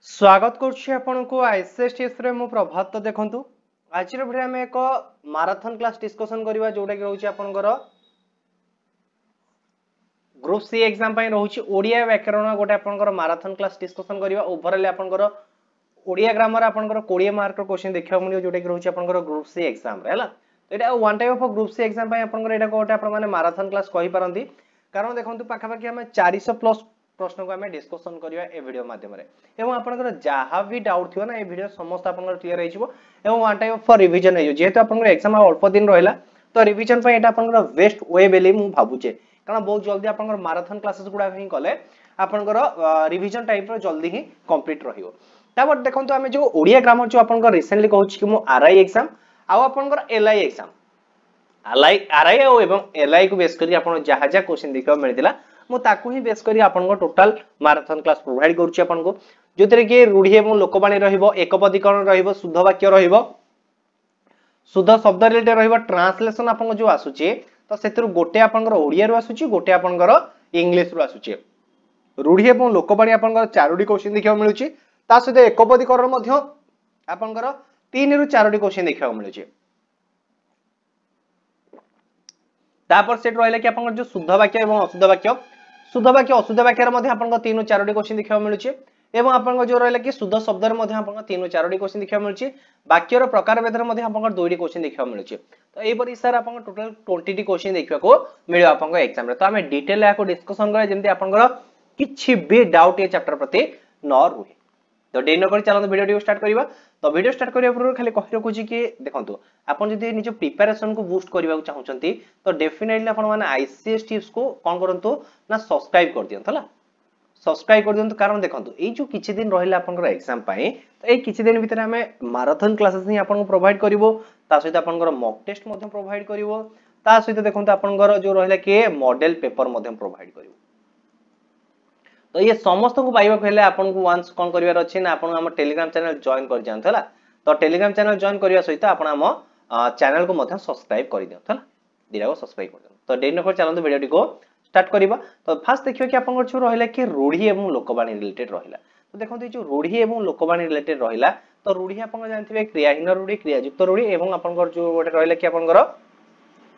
स्वागत करुच्ची आपनको आईसीएसटीएस रे मु प्रभात तो देखंतु आज वीडियो में एक मैराथन क्लास डिस्कशन करबा जोटा कि रहउची आपनकर ग्रुप सी एग्जाम पय रहउची ओडिया व्याकरण गोटे आपनकर मैराथन क्लास डिस्कशन करबा ओवरऑल आपनकर ओडिया ग्रामर आपनकर 20 मार्क रो क्वेश्चन देखिबा मिलियो जोटा कि रहउची आपनकर ग्रुप सी एग्जाम रे हला तो एटा one type of group C exam पय आपनकर एटा गोटे आपन माने मैराथन क्लास कहि परंती कारण देखंतु पाखा पाखी हम 400 प्लस प्रश्न को हमें डिस्कशन करिया ए वीडियो माध्यम रे एवं आपनकर जहा भी डाउट थियो ना ए वीडियो समस्त आपनकर क्लियर हेजिवो एवं वन टाइप ऑफ रिवीजन हेजो जेहेतु आपनकर एग्जाम अल्प दिन रहिला तो रिवीजन पय एटा आपनकर बेस्ट वे बेली मु भाबुचे कारण बहुत जल्दी आपनकर मैराथन क्लासेस गुडा ही कले आपनकर रिवीजन टाइप रो जल्दी ही कंप्लीट रहिवो तापर देखंतु हमें जो ओडिया ग्रामर जो आपनकर रिसेंटली कहूची कि मु आरआई एग्जाम आ आपनकर एलआई एग्जाम आरआई एवं एलआई को बेस करी आपण जहा जहा क्वेश्चन देखा मिलतिला मु ताकू ही बेस करी आपन टोटल मैराथन क्लास प्रोवाइड करूची आपन को जोतरे कि रूढ़ी एवं लोकबाणी रहिबो एकपदीकरण रहिबो शुद्ध वाक्य रहिबो शुद्ध शब्द रिलेटेड रहिबो ट्रांसलेशन आपन जो आसुची तो सेतिर गोटे आपन ओडिया रो आसुची गोटे आपन इंग्लिश रो आसुची रूढ़ी एवं लोकबाणी आपन चारोटी क्वेश्चन देखा मिलुची ता सहित एकपदीकरण मध्य आपन 3 रु 4टी क्वेश्चन देखा मिलुची तापर सेट रहले कि आपन जो शुद्ध वाक्य एवं अशुद्ध वाक्य अशुद्ध वाक्य रे मध्ये आपन 3 रु 4टी क्वेश्चन देखा मिलुची एवं आपन जो रहले कि शुद्ध शब्द रे मध्ये आपन 3 रु 4टी क्वेश्चन देखा मिलुची वाक्य रो प्रकार भेद रे मध्ये आपन 2टी क्वेश्चन देखा मिलुची तो एई परि सर आपन टोटल 20टी क्वेश्चन देखिबा को मिलियो आपन एग्जाम रे तो हमें डिटेल या को डिस्कशन करे जेंति आपन किछि भी डाउट ए चैप्टर प्रति न रुहे तो डेन कर चलो वीडियो स्टार्ट करिबा तो वीडियो स्टार्ट करिया पूर्व खाली कहि रखुची कि देखंतु आपन जदि निज प्रिपरेशन को बूस्ट करबा को चाहउचंती तो डेफिनेटली आपन माने आईसीएस टिप्स को कोन करंतु ना सब्सक्राइब कर दियंत हला सब्सक्राइब कर दियंत कारण देखंतु एई जो किछि दिन रहिला आपन एग्जाम पाए तो एई किछि दिन भीतर हमें मैराथन क्लासेस ही आपन को प्रोवाइड करिवो ता सहित आपन मॉक टेस्ट मध्ये प्रोवाइड करिवो ता सहित देखंतु आपन जो रहिला कि मॉडल पेपर मध्ये प्रोवाइड करिवो तो ये समस्त को पाइबा हेले आपन को वंस कोन करिवार अछि ना आपन हम टेलीग्राम चैनल जॉइन कर जानत हला तो टेलीग्राम चैनल जॉइन करिया सहित आपन हम चैनल को मध्ये सब्सक्राइब कर दियत हला दिरा को सब्सक्राइब कर दियत तो डेन को चलंतु वीडियो को स्टार्ट करिबा तो फर्स्ट देखियो कि आपन जो रहिला कि रूढ़ी एवं लोकबाणी रिलेटेड रहिला तो देखंतु जो रूढ़ी एवं लोकबाणी रिलेटेड रहिला तो रूढ़ी आपन जानथिबे क्रियाहीन रूढ़ी क्रियायुक्त रूढ़ी एवं आपन जो गोटे रहिला कि आपन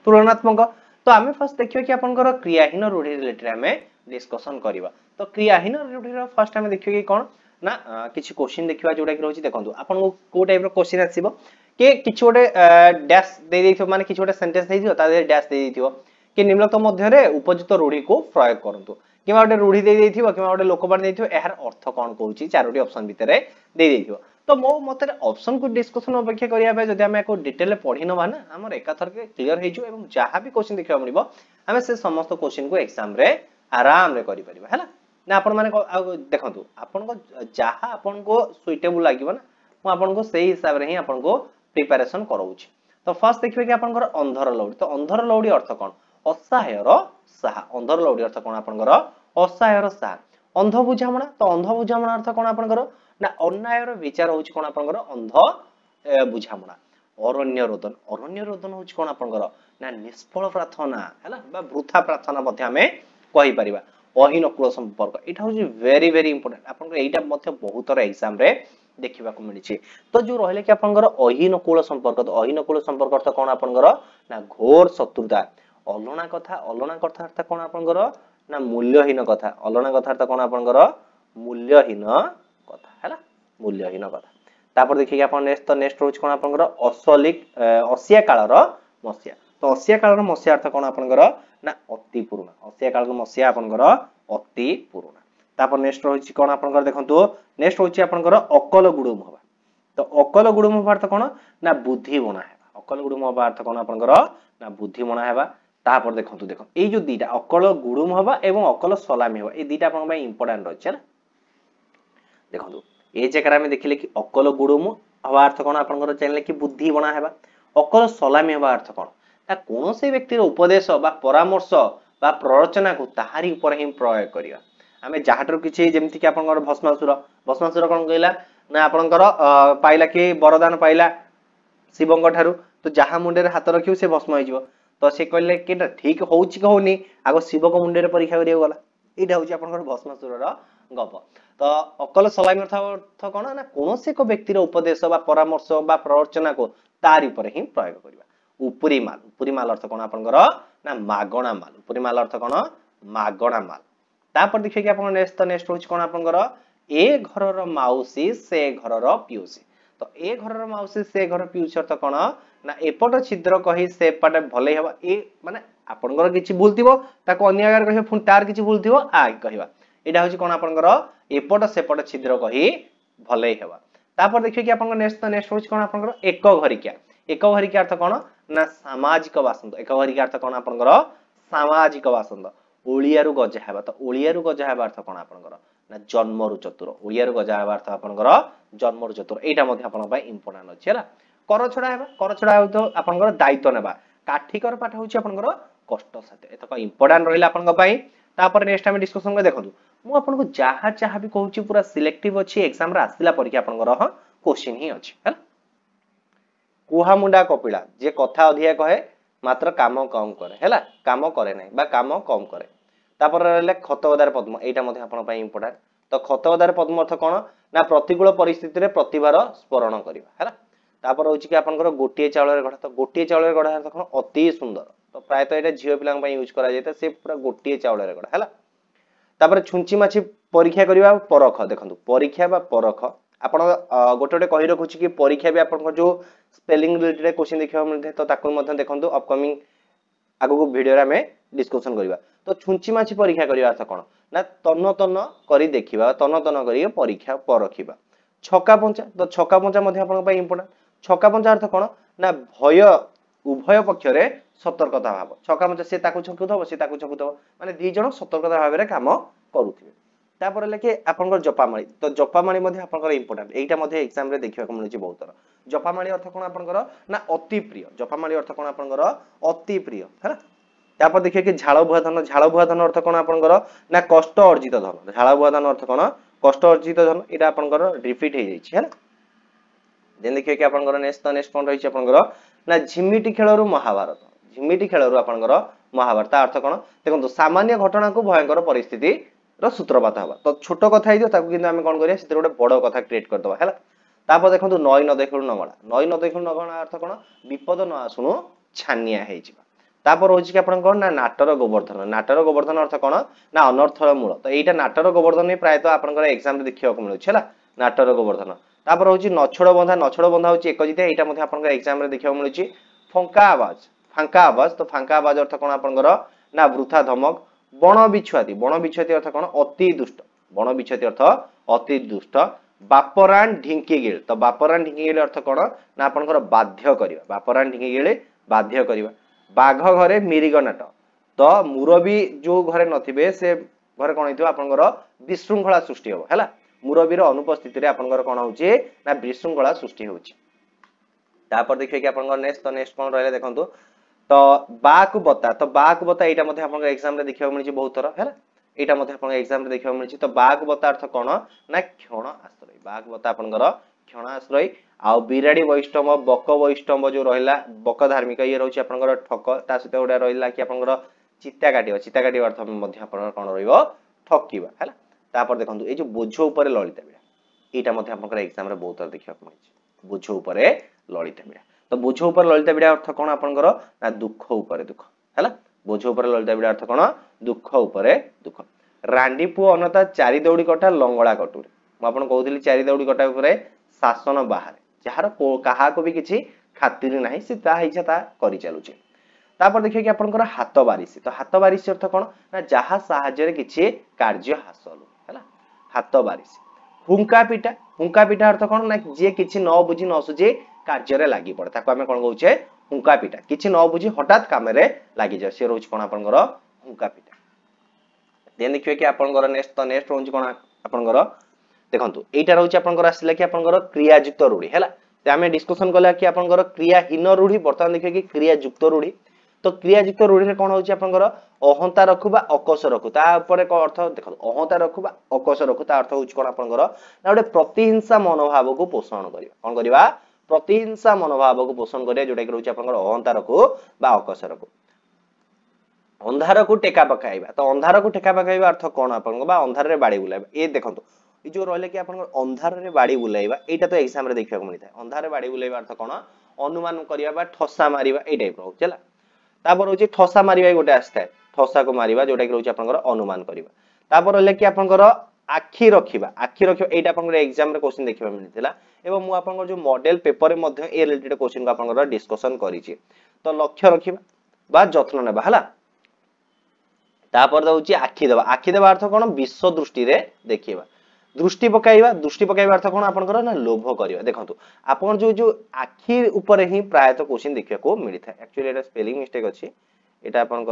तुलनात्मक तो आमे फर्स्ट देखियो कि आपन क्रियाहीन रूढ़ी रिलेटेड हमें डिस्कशन करिबा तो क्रियाहीन रूढ़ी रो फर्स्ट हमें देखियो कि कोन ना किछि क्वेश्चन देखिबा जोडा कि रहउची देखंतु आपन को टाइप रो क्वेश्चन आसीबो कि किछि गोटे डैश दे देथियो माने किछि गोटे सेंटेंस दे दियो ता दे डैश दे देथियो कि निम्नलिखित मध्य रे उपयुक्त रूढ़ी को प्रयोग करंतु किबा गोटे रूढ़ी दे देथियो किबा गोटे लोकबाणी देथियो एहार अर्थ कोन कहूची चारोटी ऑप्शन भितरे दे देथियो तो मो मते ऑप्शन को डिस्कशन अपेक्षा करिया बे जदि हम को डिटेल पढी नबा ना हमर एकाथर के क्लियर हेजो एवं जहा भी क्वेश्चन देखिबा मिलिबो हम से समस्त क्वेश्चन को एग्जाम रे आराम रे करि परिबा हैला ना आपण माने देखंतु आपण को जहा आपण को सुइटेबल लागिबो ना मु आपण को सही हिसाब रे ही आपण को प्रिपरेशन कराउची तो फर्स्ट देखिबे कि आपण अंधर लौडी तो अंधर लौडी अर्थ कोन असहायर साहा अंधर लौडी अर्थ कोन आपण असहायर साहा अंध बुझामणा तो अंध बुझामणा अर्थ कोन आपण ना अन्यायर विचार होची कोन आपण अंध बुझामणा अरण्य रोदन होची कोन आपण ना निष्फल प्रार्थना हैला बा वृथा प्रार्थना मध्ये हमें कहि परिबा अहिनकुल संपर्क एटा होची वेरी वेरी इंपोर्टेंट आपन एटा मध्ये बहुत तरह एग्जाम रे देखिबा को मिलिछि तो जो रहले कि आपन अहिनकुल संपर्क तो अहिनकुल संपर्क अर्थ कोन आपन ना घोर शत्रुता अलना कथा अर्थ कोन आपन ना मूल्यहीन कथा अलना कथा अर्थ कोन आपन मूल्यहीन कथा हैला मूल्यहीन कथा तापर देखि आपन नेक्स्ट होची कोन आपन असलिक असिया कालर मसिया तो असिया कालर मसिया अर्थ कोन आपन ना अति पुरुना असिया कालर मसिया आपन अति पुरुना तापर नेक्स्ट होची कोन आपन देखंतु नेक्स्ट होची आपन अकल गुडुम हवा तो अकल गुडुम हवा अर्थ कोन ना बुद्धि बना हेबा अकल गुडुम हवा अर्थ कोन आपन ना बुद्धि बना हेबा तापर देखंतु देखो ए जो दीटा अकल गुडुम हवा एवं अकल सलामी हवा ए दीटा आपन भाई इंपोर्टेंट अछि ना देखंतु ए जगह में देखिले कि अकल गुडुम हवा अर्थ कोन आपन चैनल कि बुद्धि बना हेबा अकल सलामी हवा अर्थ कोन ना कोन से व्यक्ति रो उपदेश बा परामर्श बा प्ररचना को ताहारी ऊपर ही प्रयोग करिया हमें जाहाटर किछि जेमति कि आपन भस्मासुर कोन कहला ना आपन पाइला कि वरदान पाइला शिवंग ठारू तो जहा मुंडे रे हाथ रखियो से भस्म हो जिवो तो से कहले कि ठीक होउची कि होउनी आगो शिव को मुंडे रे परीक्षा करियो गला एटा होची आपन भस्मासुर रो गप तो अकल सलामी अर्थ कौन ना कौन से एक व्यक्तिर उपदेश बा परामर्श बा प्रवचना को तारी पर ही प्रयोग करवा उपरी माल अर्थ कौन आपनकर ना मागणा माल उपरी माल अर्थ कौन मागणा माल तापर देखिए कि आपन नेक्स्ट होच कौन आपनकर ए घरर माउसी से घरर पिउसी तो ए घरर माउसी से घर पिउसी अर्थ कौन ना एपट छिद्र कही से पट भले हवा ए माने आपनकर किछि भूल थिबो ताको अन्य आगर कहिबा फुन तार किछि भूल थिबो आ कहिबा एटा होची कोन आपनकर एपट सेपट छिद्र कही भले हेबा तापर देखिए कि आपनकर नेक्स्ट होची कोन आपनकर एक घरिका अर्थ कोन ना सामाजिक बासंद एक घरिका अर्थ कोन आपनकर सामाजिक बासंद ओलियारु गजा हेबा तो ओलियारु गजा हेबा अर्थ कोन आपनकर ना जन्मरु चतुर ओलियारु गजा हेबा अर्थ आपनकर जन्मरु चतुर एटा मध्ये आपन पय इंपोर्टेंट अछि हला कर छडा हो तो आपनकर दायित्व नेबा काठिकर पाठ होची आपनकर कष्ट साथे एतक इंपोर्टेंट रहिला आपनक पय तापर नेक्स्ट टाइम डिस्कशन में देखंतु मु आपनको जहा भी कहूची पूरा सिलेक्टिव अछि एग्जाम रे आसिला परीक्षा आपनकर ह क्वेश्चन ही अछि हला कुहा मुंडा कपिला जे कथा अधिया कहे मात्र काम कम करे हला काम करे नै बा काम कम करे तापर रहले खतवदार पद्म एटा मध्ये आपन पय इंपोर्टेंट तो खतवदार पद्म अर्थ कोन ना प्रतिकूल परिस्थिति रे प्रतिभार स्मरण करिवा हला तापर होची कि आपनकर गोटिए चावल रे गढा तो गोटिए चावल रे गढा अर्थ कोन अति सुंदर तो प्राय तो एटा झियो पिलांग पय यूज करा जायता से पूरा गोटिए चावल रे गढा हला तापर छुंची माछी परीक्षा करिवा परख देखंतु परीक्षा बा परख आपण गोटे कहि रखुची कि परीक्षा भी आपण जो स्पेलिंग रिलेटेड क्वेश्चन देखिबा मिलथे तो ताको मध्ये देखंतु अपकमिंग आगो को वीडियो रे हमें डिस्कशन करिवा तो छुंची माछी परीक्षा करिवा अर्थ कोन ना तन्न तन्न करी देखिबा तन्न तन्न करी परीक्षा परखिबा छक्का पंचा तो छक्का पंचा मध्ये आपण पय इंपोर्टेंट छक्का पंचा अर्थ कोन ना भय उभय पक्ष रे सतर्कता भाव छक्का पंचा से ताको छकुथबो से ताको छकुथबो माने दी जण सतर्कता भाव रे काम करूथिबे तापर लेके आपनकर जपामाळी तो जपामाळी मध्ये आपनकर इंपोर्टेंट एटा मध्ये एग्जाम रे देखिबा को मिलुची बहुत तरह जपामाळी अर्थ कोन आपनकर ना अति प्रिय जपामाळी अर्थ कोन आपनकर अति प्रिय हला तापर देखिए कि झाळ बुहा धन अर्थ कोन आपनकर ना कष्ट अर्जित धन झाळ बुहा धन अर्थ कोन कष्ट अर्जित धन एटा आपनकर रिपीट हे जाईछि हला देन देखिए कि आपनकर नेक्स्ट कोन रहिछि आपनकर ना झिमिटी खेलरु महाभारत झिमिटी खेलरु आपनकर महाभारत अर्थ कोन देखंतु सामान्य घटना को भयंकर परिस्थिति रो सूत्रपात हबा तो छोटो कथा हिदियो ताकू किंतु हमें कोन करिया सेते गोटे बड़ कथा क्रिएट कर दबा हैला तापर देखंतु नई न देखलु नगणा अर्थ कोन विपद न आसुनु छानिया हे जिबा तापर होछि कि आपन कोन ना नाटर गोवर्धन अर्थ कोन ना अनर्थर मूल तो एटा नाटर गोवर्धन प्राय तो आपनकर एग्जाम रे देखियो को मिलु छला नाटर गोवर्धन तापर होछि नछड़ बंधा होछि एक जिते एटा मध्ये आपनकर एग्जाम रे देखियो मिलुछि फांका आवाज तो फांका आवाज अर्थ कोन आपनकर ना वृथा धमक बण बिछुआती अर्थ कोन अति दुष्ट बण बिछुआती अर्थ अति दुष्ट बापरान ढिंकी गिल तो बापरान ढिंकी गिल अर्थ कोन ना आपनकर बाध्य करिवा बापरान ढिंकी गिल बाध्य करिवा बाघ घरे मिरिग नाट तो मुरबी जो घरे नथिबे से घरे कोन हितो आपनकर विशृंखला सृष्टि हो हैला मुरबीर अनुपस्थिति रे आपनकर कोन होउची ना विशृंखला सृष्टि होउची तापर देखिए कि आपनकर नेक्स्ट कोन रहले देखंतु तो बाक बता एटा मध्ये आपन एग्जाम रे देखिबा मिलछि बहुत तरह हैला एटा मध्ये आपन एग्जाम रे देखिबा मिलछि तो बाक बता अर्थ कोन ना क्षण आश्रय बाक बता आपनकर क्षण आश्रय आ बिराडी वैष्णव बक वैष्णव जो रहिला बक धार्मिक ये रहउछि आपनकर ठक ता सते ओडा रहिला कि आपनकर चित्ता काटी अर्थ मध्ये आपन कोन रहिबो ठकीबा हैला तापर देखंतु ए जो बोझो ऊपर ललिता बिड़ा एटा मध्ये आपनकर एग्जाम रे बहुत तरह देखिबा मिलछि बोझो ऊपर ललिता बिड़ा तो बोझ ऊपर ललिता बिड़ा अर्थ कोन आपनकर ना दुख ऊपर दुख हैला बोझ ऊपर ललिता बिड़ा अर्थ कोन दुख ऊपर दुख रांडी पु अनता चारि दौड़ी कटा लंगळा कटुरे म आपन कहउथिली चारि दौड़ी कटा ऊपर शासन बाहर जहार कहा को भी किछि खातिर नाही से ता इच्छा ता करि चलुचे तापर देखिए कि आपनकर हाथ बारिसी तो हाथ बारिसी अर्थ कोन ना जहा सहाय्य रे किछि कार्य हासिल हैला हाथ बारिसी हुंका पिटा अर्थ कोन ना जे किछि न बुझी न सुझे कार्य रे लागि पड़े ताको हमें कोन कहउचे हुंका पिटा किछि न बुझी हठात काम रे लागि जाय से रोज कोन आपनकर हुंका पिटा देन देखिए कि आपनकर नेक्स्ट रोज कोन आपनकर देखंतु एटा रहउची आपनकर आसिला कि आपनकर क्रियायुक्त रूढ़ी हैला ते हमें डिस्कशन कला कि आपनकर क्रियाहीन रूढ़ी वर्तमान देखिए कि क्रियायुक्त रूढ़ी तो क्रियायुक्त रूढ़ी रे कोन होची आपनकर अहंता रखुबा अकस रखु ता ऊपर को अर्थ देखो अहंता रखुबा अकस रखु ता अर्थ होची कोन आपनकर ना गोटे प्रतिहिंसा मनोभाव को पोषण करिवा कोन करिवा प्रतिहिंसा मनोभाव को पोषण करिया जोटा कि रहउची आपनकर अहंता रखु बा अकस रखु अंधार को टेका पकाइबा तो अंधार को टेका पकाइबा अर्थ कोन आपन बा अंधार रे बाड़ी बुलाइबा ए देखंतु ई जो रहले कि आपन अंधार रे बाड़ी बुलाइबा एटा तो एग्जाम रे देखिया को मिलता है अंधार रे बाड़ी बुलाइबा अर्थ कोन अनुमान करिया बा ठसा मारिबा ए टाइप रो चला तापर होची ठसा मारिबा गोटे आस्था है ठसा को मारिबा जोटा कि रहउची आपन अनुमान करिबा तापर रहले कि आपन आखी रखिबा एटा आपन एग्जाम रे क्वेश्चन देखिबा मिलथिला एवं मु आपन जो मॉडल पेपर रे मध्ये ए रिलेटेड क्वेश्चन को आपन डिस्कशन करिछि तो लक्ष्य रखिबा बा जत्न नेबा हला तापर दउची आखी देबा अर्थ कोन विश्व दृष्टि रे देखिबा दृष्टि पकाइबा अर्थ कोन आपन ना लोभ करिबा देखंतु आपन जो आखी ऊपर ही प्राय तो क्वेश्चन देखिया को मिलिथा एक्चुअली एटा स्पेलिंग मिस्टेक अछि एटा आपन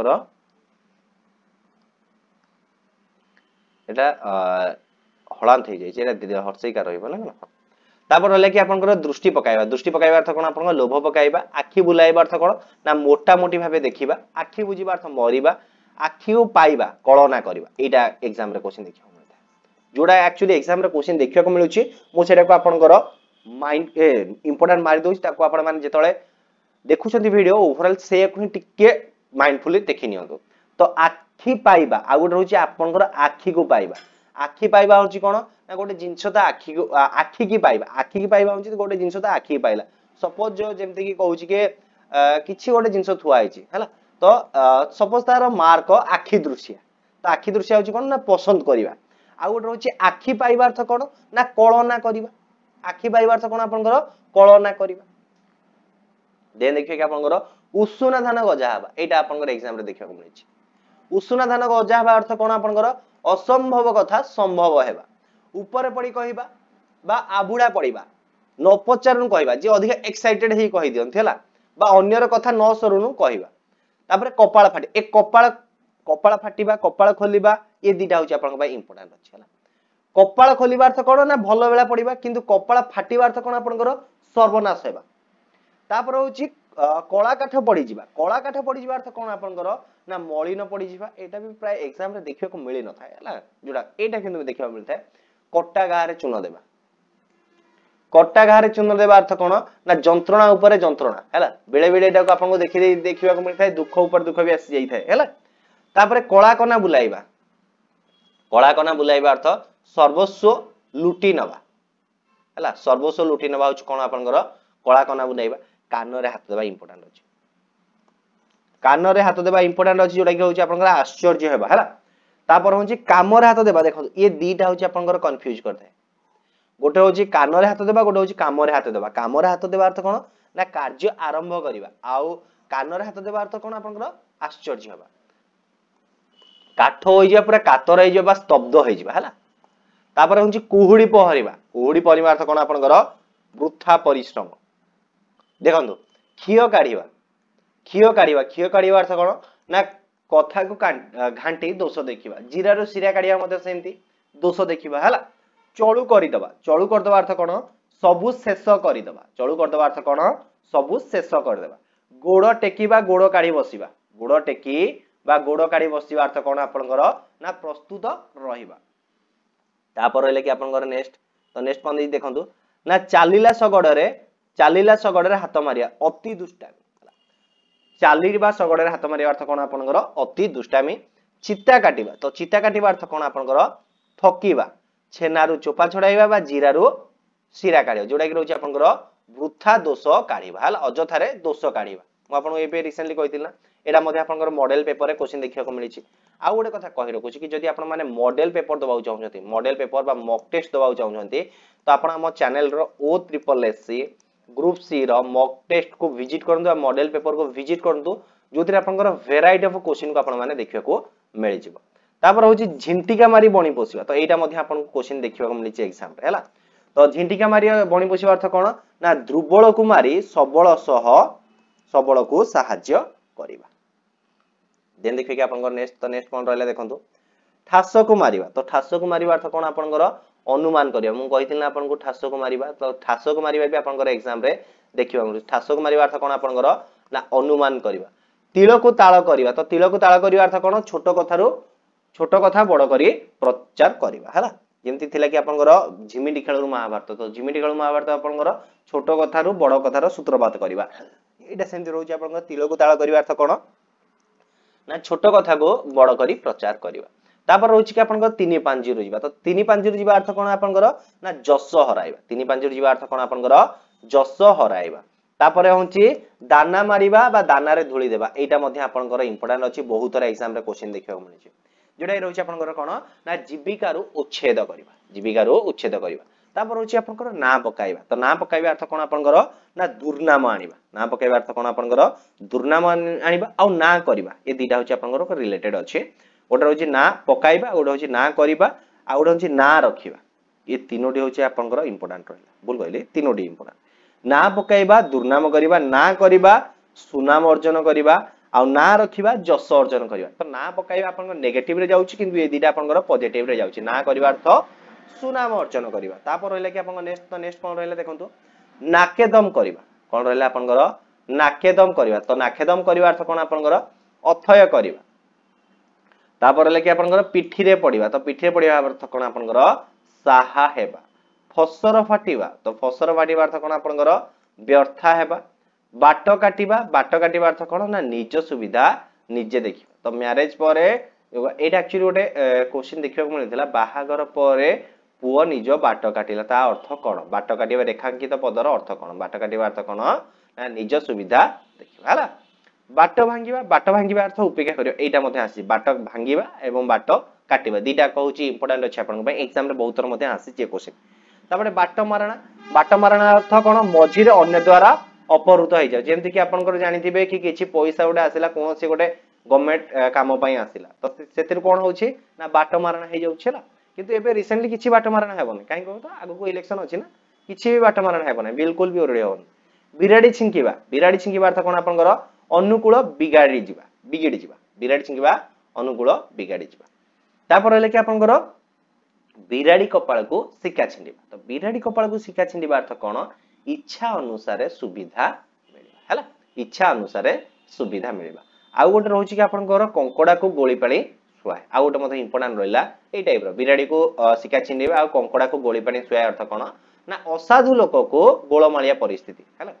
एटा हळांत हे जाय एटा हर्षिका रहइबा ना तापर रहले कि आपन दृष्टि पकाइबा अर्थ कोन आपन लोभ पकाइबा आखी बुलाइबा अर्थ कोन ना मोटा मोटी भाबे देखिबा आखी बुझिबा अर्थ मरिबा आखी को पाइबा कळना करबा एटा एग्जाम रे क्वेश्चन देखिया मिलता जोडा एक्चुअली एग्जाम रे क्वेश्चन देखिया को मिलुची मु सेटा को आपन माइंड इंपोर्टेंट मारि दोछि ताको आपन माने जेतळे देखुछंती वीडियो ओवरऑल से को टिके माइंडफुली देखि नियंतु तो आखी पाइबा आ गोटे रहउची आपन आखी को पाइबा होची कोन ना गोटे जिंस ता आखी की पाइबा होची गोटे जिंस ता आखी पाइला सपोज जो जेमते की कहउची के किछि गोटे जिंस थुआ आइची हला तो सपोज तार मार्क आखी दृश्य होची कोन ना पसंद करिबा आ गोटे होची आखी पाइबा अर्थ कोन ना कळना करिबा आखी पाइबा अर्थ कोन आपन कळना करिबा देन देखिए कि आपन उषुना धान गजा हबा एटा आपन एग्जाम रे देखिया को मिलछि उषुना धान गजा हबा अर्थ कोन आपन असंभव कथा संभव हेबा ऊपर पड़ी कहिबा बा आबुडा पड़िबा न पचारनु कहिबा जे अधिक एक्साइटेड हे कहि दियन थेला बा अन्यर कथा न सरुनु कहिबा तापर कपाळ फाटी एक कपाळ फाटीबा कपाळ खोलिबा ए दिटा होची आपन बाय इंपोर्टेंट अछि हला कपाळ खोलिबा अर्थ कोन ना भलो बेला पड़िबा किंतु कपाळ फाटीबा अर्थ कोन आपन सर्वनाश हेबा तापर होची कळा काठ पड़ी जिबा अर्थ कोन आपन ना मलिन पड़ी जिबा एटा भी प्राय एग्जाम रे देखियो को मिली न थाए हला जोडा एटा किंतु देखियो मिलथाय कट्टा गारे चून देबा अर्थ कोन ना जंत्रणा ऊपर जंत्रणा हला बेले बेले एटा को आपन को देखिबा को मिलथाय दुख ऊपर दुख भी आसी जाई थाए हला तापर कळा कना बुलाइबा अर्थ सर्वस्व लुटी नबा हला सर्वस्व लुटी नबा होच कोन आपन कळा कना बुलाइबा कान रे हाथ देबा इंपोर्टेंट अछि कान रे हाथ देबा इंपोर्टेंट अछि जोडा कि होची आपन आश्चर्य हेबा हला तापर होची काम रे हाथ देबा देखो ये दीटा होची आपन कंफ्यूज करथाय गोटे होची कान रे हाथ देबा गोटे होची काम रे हाथ देबा अर्थ कोन ना कार्य आरंभ करिबा आउ कान रे हाथ देबा अर्थ कोन आपन आश्चर्य हेबा काठ होई जे पूरा कातर होई जे बा स्तब्ध होई जिबा हला तापर होची कुहुडी पहरिबा अर्थ कोन आपन वृथा परिश्रम देखंतु खियो काढिबा अर्थ कोन ना कथा को घांटी दोष देखिबा जीरा रो सिरा काढिबा मते सेंती दोष देखिबा हला चळु करदबा अर्थ कोन सबु शेष करदबा सबु शेष करदबा गोड़ टेकीबा गोड़ काढी बसिबा गोड़ काढी बसिबा अर्थ कोन आपनकर ना प्रस्तुत रहिबा तापर रहले कि आपनकर नेक्स्ट कोन देखंतु ना चालीला शगड़े हाथ मारिया अति दुष्टामी चालीबा शगड़े हाथ मारिया अर्थ कोन आपनकर अति दुष्टामी चित्ता काटिबा अर्थ कोन आपनकर ठकीबा छेनारु चोपा छडाइबा बा जीरारु सिरा काढिबा जोडा कि रहउची आपनकर वृथा दोष काढिबा हल अजथारे दोष काढिबा म आपन एबे रिसेंटली कहितिल ना एडा मध्ये आपनकर मॉडल पेपर रे क्वेश्चन देखिया को मिलिछि आ गोटे कथा कहि रखुछि कि जदि आपन माने मॉडल पेपर दबाउ चाहउछथि मॉडल पेपर बा मॉक टेस्ट दबाउ चाहउछथि तो आपन हम चैनल रो OSSC ग्रुप सी रो मॉक टेस्ट को विजिट करंतु मॉडल पेपर को विजिट करंतु जोतिर आपनकर वेराइटी ऑफ क्वेश्चन को आपन माने देखिया को मिलि जिवो तापर होची झिंटिका मारी बणी पोसिबा तो एटा मध्ये आपन क्वेश्चन देखिया को मिलिछि एग्जाम रे हला तो झिंटिका मारी बणी पोसिबा अर्थ कोन ना दुर्बल को मारी सबल को सहाय्य करिबा देन देखिए कि आपन नेक्स्ट कोन रहले देखंतु ठास को मारिबा अर्थ कोन आपनकर अनुमान करिया मु कहितिना आपन को ठास को मारिबा तो ठास को मारिबा भी आपनकर एग्जाम रे देखिबा ठास को मारिबा अर्थ कोन आपनकर ना अनुमान करिबा तिल को ताळ करिबा तो तिल को ताळ करिबा अर्थ कोन छोट कथा बड़ करी प्रचार करिबा हला जेमति थिला कि आपनकर झिमिटी खेलरु महाभारत तो झिमिटी खेल महाभारत आपनकर छोट कथारु बड़ कथार सूत्रपात करिबा एटा सेंति रहउची आपनकर तिल को ताळ करिबा अर्थ कोन ना छोट कथा को बड़ करी प्रचार करबा तापर रहउछि कि आपनकर 3 5 रु जिबा तो 3 5 रु जिबा अर्थ कोन आपनकर ना जस हराइबा 3 5 रु जिबा अर्थ कोन आपनकर जस हराइबा तापर होछि दाना मारिबा बा दाना रे धूली देबा एटा मध्ये आपनकर इंपोर्टेंट अछि बहुत सारा एग्जाम रे क्वेश्चन देखियो मिलछि जेडा रहउछि आपनकर कोन ना जीविका रु उच्छेद करबा जीविका रु उच्छेद करबा तापर होछि आपनकर ना पकाइबा तो ना पकाइबा अर्थ कोन आपनकर ना दुर्नाम आनिबा ना पकाइबा अर्थ कोन आपनकर दुर्नाम आनिबा आ ना करबा ए दिटा होछि आपनकर रिलेटेड अछि गोटे होछि ना पकाइबा गोटे होछि ना करबा आ गोटे होछि ना रखिबा ये तीनोटी होछि आपनकर इंपोर्टेंट रहला बोल कहले तीनोटी इंपोर्टेंट ना पकाइबा दुर्नाम करबा ना करबा सुनाम अर्जन करबा आ ना रखिबा जस अर्जन करबा तो ना पकाइबा आपनकर नेगेटिव रे जाउछि किंतु ए दिटा आपनकर पॉजिटिव रे जाउछि ना करबा अर्थ सुनाम अर्जन करबा तापर रहला कि आपन नेक्स्ट कोन रहला देखंतु नाकेदम करबा कोन रहला आपनकर नाकेदम करबा तो नाकेदम करबा अर्थ कोन आपनकर अथय करबा तापर रहला कि आपनकर पिठी रे पडिबा तो पिठी रे पडिबा अर्थ कोन आपनकर साहा हेबा फसर फाटिबा तो फसर फाटिबा अर्थ कोन आपनकर व्यर्था हेबा बाट काटिबा अर्थ कोन ना निज सुविधा निजे देखिबा तो मैरिज परे एटा एक्चुअली गोटे क्वेश्चन देखिबा को मिलथिला बाहागर परे पुओ निज बाट काटिला ता अर्थ कोन बाट काटिबा रेखांकित पदर अर्थ कोन बाट काटिबा अर्थ कोन ना निज सुविधा देखिबा हला बाट भांगिबा अर्थ उपेक्षा करियो एटा मध्ये आसी बाट भांगिबा एवं बाट काटिबा दीटा कहूची इंपोर्टेंट अछि आपन पे एग्जाम रे बहुत मध्ये आसी जे क्वेश्चन तापरे बाट मारणा अर्थ कोन मझी रे अन्य द्वारा अपहृत हो जाए जेमति कि आपनकर जानिथिबे कि किछि पैसा उडा आसिला कोनोसी गोटे गवर्नमेंट काम पई आसिला तो सेतिर कोन होछि ना बाट मारणा हे जाउछला किंतु एबे रिसेंटली किछि बाट मारणा हेबोनी काहे कहू तो आगु को इलेक्शन अछि ना किछि भी बाट मारणा हेबोनी बिल्कुल भी ओरडी होनी बिराडी छिंकीबा अर्थ कोन आपनकर अनुकूल बिगाड़ी जिबा बिराडी छिंकीबा अनुकूल बिगाड़ी जिबा तापर रहले कि आपनकर बिराडी कपाळ को सिक्का छिंडीबा तो बिराडी कपाळ को सिक्का छिंडीबा अर्थ कोन इच्छा अनुसार सुविधा मिलबा हैला इच्छा अनुसार सुविधा मिलबा आ गोटे रहउछि कि आपनकर कंकोडा को गोली पानी सुआय आ गोटे मते इंपोर्टेंट रहला ए टाइप रो बिराडी को सिक्का छिंडीबा आ कंकोडा को गोली पानी सुआय अर्थ कोन ना असाधु लोक को गोळमालिया परिस्थिति हैला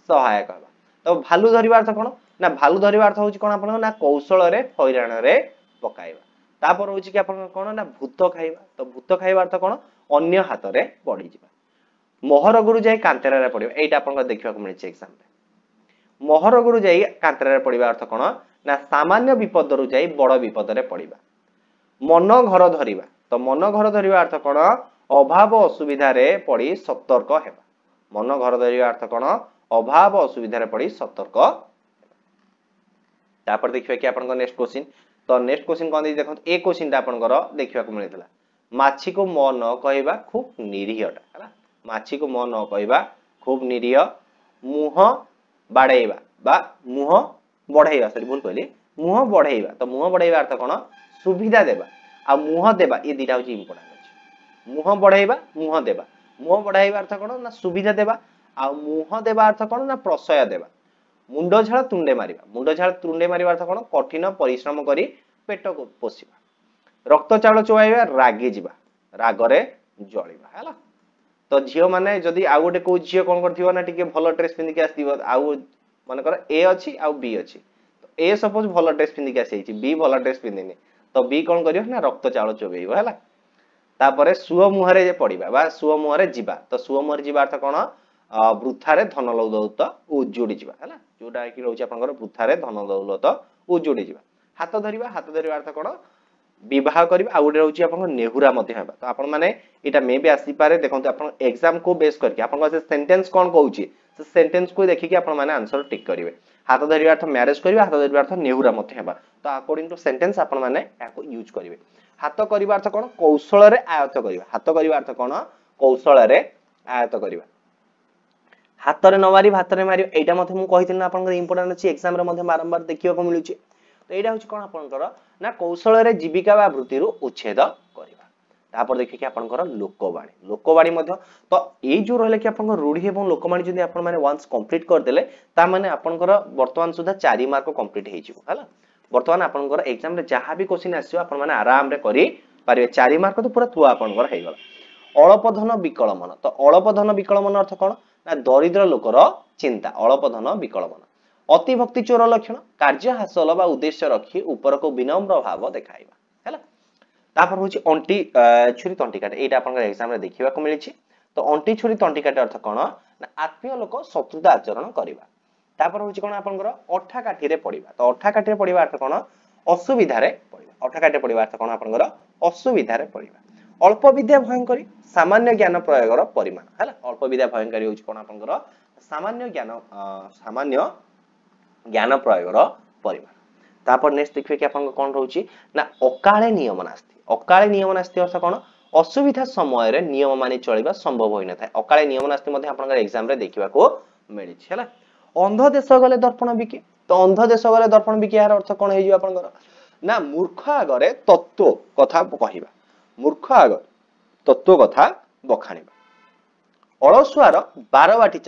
सहायक हबा तो भालू धरिबा अर्थ कोन ना भालू धरिबा अर्थ होछि कोन आपन ना कौशल रे फैराण रे पकाइबा तापर होछि कि आपन कोन ना भूत खाइबा तो भूत खाइबा अर्थ कोन अन्य हाथ रे पड़ी जिबा मोहर गुरु जाई कांतेरा रे पडिबा एटा आपन देखिबा को मिलछि एग्जाम रे मोहर गुरु जाई कांतेरा रे पडिबा अर्थ कोन ना सामान्य विपद रु जाई बड़ विपद रे पडिबा मन घर धरिबा तो मन घर धरिबा अर्थ कोन अभाव असुविधा रे पड़ी सतर्क हेबा मन घर धरिबा अर्थ कोन अभाव असुविधा रे पड़ी सतर्क तापर देखिबा कि आपन नेक्स्ट क्वेश्चन तो नेक्स्ट क्वेश्चन कोन दै देखो ए क्वेश्चन ता आपन देखिबा को मिलथिला माछी को म न कहबा खूब निरीहटा हैला माछी को म न कहबा खूब निरीह मुह बाडैबा बा मुह बढ़ाइबा सॉरी भूल कहली मुह बढ़ाइबा तो मुह बढ़ाइबा अर्थ कोन सुविधा देबा आ मुह देबा ये दिटा होची इंपोर्टेंट अछि मुह बढ़ाइबा अर्थ कोन ना सुविधा देबा आ मुह देबा अर्थ कोन ना प्रशय देबा मुंडो झाळ तुंडे मारिबा अर्थ कोन कठिन परिश्रम करी पेट को पोसिबा रक्त चावल चोबाइबा रागी जिबा रागरे जळिबा हैला तो झियो माने जदी आ गोटे को झियो कोन करथिबो ना टिके भलो ड्रेस पिंदी के आस्थिबो आउ माने कर ए अछि आ बी अछि तो ए सपोज भलो ड्रेस पिंदी के आसी बी भलो ड्रेस पिंदिनी तो बी कोन करियो ना रक्त चावल चोबेइबो हैला तापरे सुओ मुहरे जे पडिबा बा सुओ मुहरे जिबा तो सुओ मुहरे जिबा अर्थ कोन वृथारे धन दौलत उजुड़ी जिबा हैला जोटा कि रहउछि आपनकर वृथारे धन दौलत उजुड़ी जिबा हाथ धरिबा अर्थ कोन विवाह करबा आ गोटे रहउछि आपन नेहुरा मध्ये हेबा तो आपन माने एटा मे बे आसी पारे देखंतु आपन एग्जाम को बेस करके आपन से सेंटेंस कोन कहउछि से सेंटेंस को देखि कि आपन माने आंसर टिक करिवे हाथ धरिबा अर्थ मैरिज करबा हाथ धरिबा अर्थ नेहुरा मध्ये हेबा तो अकॉर्डिंग टू सेंटेंस आपन माने याको यूज करिवे हाथ करबा अर्थ कोन कौशल रे आयत्त करबा हाथ करबा अर्थ कोन कौशल रे आयत्त करबा हाथ रे न मारी भात रे मारी एटा मध्ये मु कहितिन आपन इंपोर्टेंट अछि एग्जाम रे मध्ये बारंबार देखियो को मिलुछि तो एटा होछि कोन आपनकर ना कौशल रे जीविका बा वृत्ति रु उच्छेद करबा तापर देखि कि आपनकर लोकवाणी मध्ये तो ए जो रहले कि आपनकर रूढी एवं लोकवाणी जदि आपन माने वंस कंप्लीट कर देले ता माने आपनकर वर्तमान सुधा 4 मार्क कंप्लीट हे जिवो हला वर्तमान आपनकर एग्जाम रे जहां भी क्वेश्चन आसीयो आपन माने आराम रे करि पारिबे 4 मार्क तो पूरा थुआ आपनकर हे गला अल्पधन विकलमन तो अल्पधन विकलमन अर्थ कोन ना दरिद्र लोकर चिंता अल्पधन विकलमन अतिभक्ति चोर लक्षण कार्य हासिल बा उद्देश्य रखी ऊपर को विनम्र भाव देखाइबा हैला तापर होची अंटी छुरी तंटी काटे एटा आपन एग्जाम रे देखिबा को मिलिछि तो अंटी छुरी तंटी काटे अर्थ कोन ना आत्मीय लोक शत्रुता आचरण करिबा तापर होची कोन आपन अठा काठी रे पडिबा तो अठा काठी रे पडिबा अर्थ कोन असुविधा रे पडिबा अठा काठी रे पडिबा अर्थ कोन आपन असुविधा रे पडिबा अल्प विद्या भयंकरी सामान्य ज्ञान प्रयोगर परिमाण हैला अल्प विद्या भयंकरी होची कोन आपन सामान्य ज्ञान प्रयोगर परिमाण तापर नेक्स्ट देखिए कि आपन कोन रहउची ना अकाले नियम नास्ति अर्थ कोन असुविधा समय रे नियम मानि चलिबा संभव होई न थाए अकाले नियम नास्ति मध्ये आपन एग्जाम रे देखिबा को मिलि छला अंध देश गले दर्पण बिके तो अंध देश गले दर्पण बिके यार अर्थ कोन हेजि आपन ना मूर्ख आगरे तत्व कथा कहिबा मूर्ख आगर तत्व कथा बखाणिबा अलसुआर 12 बाटी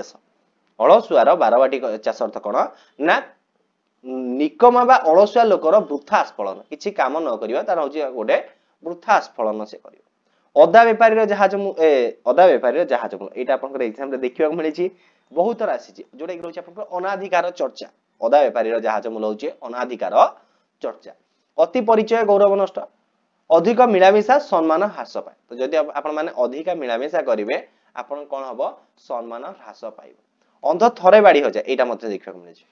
चाष अर्थ कोन ना निकमा बा अलसुआ लोकर वृथा आस्फलन किछि काम न करिबा तार होची गोटे वृथा आस्फलन से करियो अदा व्यापारी रो जहाज एटा आपन एग्जाम रे देखिबा को मिलिछि बहुत राशि छि जोडे कि रहउछि आपन अनाधिकार चर्चा अदा व्यापारी रो जहाज मूल होची अनाधिकार चर्चा अति परिचय गौरव नष्ट अधिक मिलामिशा सम्मान ह्रास पाए तो जदि आपण माने अधिक मिलामिशा करिवे आपण कोन हबो सम्मान ह्रास पाइबो अंध थरे बाडी हो जाय एटा मध्ये देखिबा को मिलिछि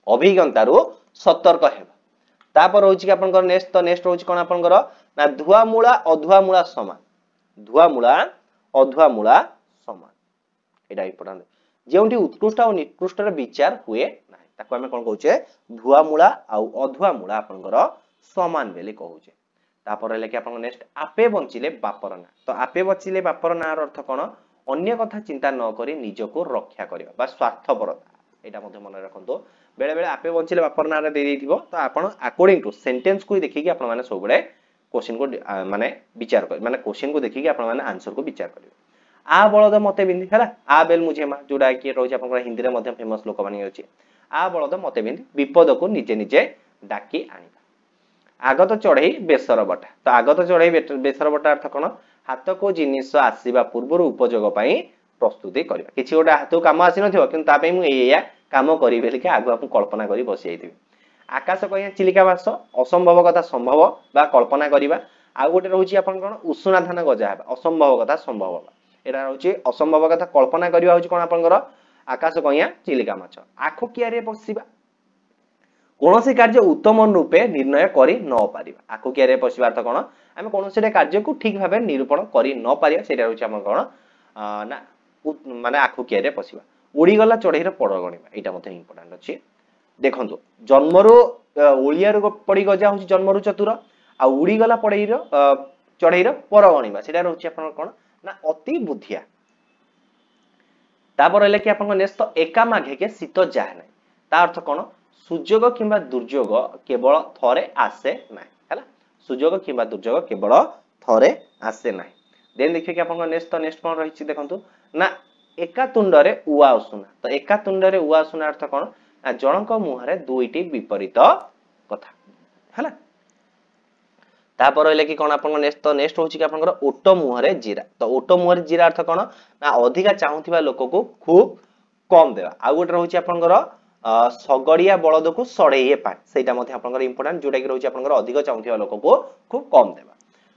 अभिज्ञतारू सतर्क हेबा तापर होची कि आपनकर नेक्स्ट होची कोन आपनकर ना धुआ मूला अधुआ मूला समान एटा इंपोर्टेंट जेउंठी उत्कृष्ट और निकृष्ट रे विचार हुए नाही ताको हमें कोन कहउचे धुआ मूला आ अधुआ मूला आपनकर समान बेले कहउचे तापर हेले कि आपन नेक्स्ट आपे बंचिले बापर ना तो आपे बचिले बापर ना अर्थ कोन अन्य कथा चिंता न करी निजको रक्षा करिबा बा स्वार्थपरता एटा मध्ये मन रखंतो बेले बेले आपे बंचिले बापर ना रे दे देथिबो तो आपण अकॉर्डिंग टू सेंटेंस को देखि कि आपण माने सब बडे क्वेश्चन को माने विचार कर माने क्वेश्चन को देखि कि आपण माने आंसर को विचार करिवे आ बळद मते बिंदी हला आ बेल मुझे मा जोडा कि रोज आपण हिंदी रे मध्ये फेमस लोक माने अछि आ बळद मते बिंदी विपद को निजे निजे डाकी आनिबा आगत चढ़ई बेसर बटा तो आगत चढ़ई बेसर बटा अर्थ कोन हाथ को जिनिस आसीबा पूर्व उपयोग पई प्रस्तुति करबा किछि गोटा हाथ काम आसी नथिबो किंतु ता पई मु एया काम करी बेली के आगु आपन कल्पना करी बसि आइथिबी आकाश कहिया चिलिका बास असंभव कथा संभव बा कल्पना करिबा आ गोटे रहउची आपन कोन उषुना धान गजा हेबा असंभव कथा संभव बा एटा रहउची असंभव कथा कल्पना करिबा होची कोन आपनकर आकाश कहिया चिलिका माछ आखो कियारे बसिबा कोनोसी कार्य उत्तम रूपे निर्णय करी न पारिबा आखो कियारे बसिबा अर्थ कोन हम कोनोसी कार्य को ठीक भाबे निरूपण करी न पारिबा सेटा रहउची हमर कोन ना माने आखो कियारे बसिबा उड़ी गला चढ़ईर पड़ गणिबा एटा मध्ये इंपोर्टेंट अछि देखंतु जन्मरो ओलियार पड़ी गजा होची जन्मरो चतुर आ उड़ी गला पड़ईर चढ़ईर पर गणिबा सेटा रहउची आपन कोन ना अति बुद्धिया तापर हले कि आपन नेक्स्ट तो एका माघे के शीत जाय नै ता अर्थ कोन सुजोग किंबा दुर्जोग केवल थरे आसे नै हैला सुजोग किंबा दुर्जोग केवल थरे आसे नै देन देखिए कि आपन नेक्स्ट कोन रहिछि देखंतु ना एका तुंडरे उआ सुना तो एका तुंडरे उआ सुना अर्थ कोन जनक मुहरे दुईटी विपरीत कथा हैला तापर हले कि कोन आपन नेक्स्ट होछि कि आपन ओटो मुहरे जीरा तो ओटो मुहरे जीरा अर्थ कोन ना अधिका चाहुथिबा लोक को खूब कम देबा आ गोटे रहउछि आपन सगड़िया बळद को सड़ेइए पानी सेटा मध्ये आपन इंपोर्टेंट जोटा कि रहउछि आपन अधिक चाहुथिबा लोक को खूब कम देबा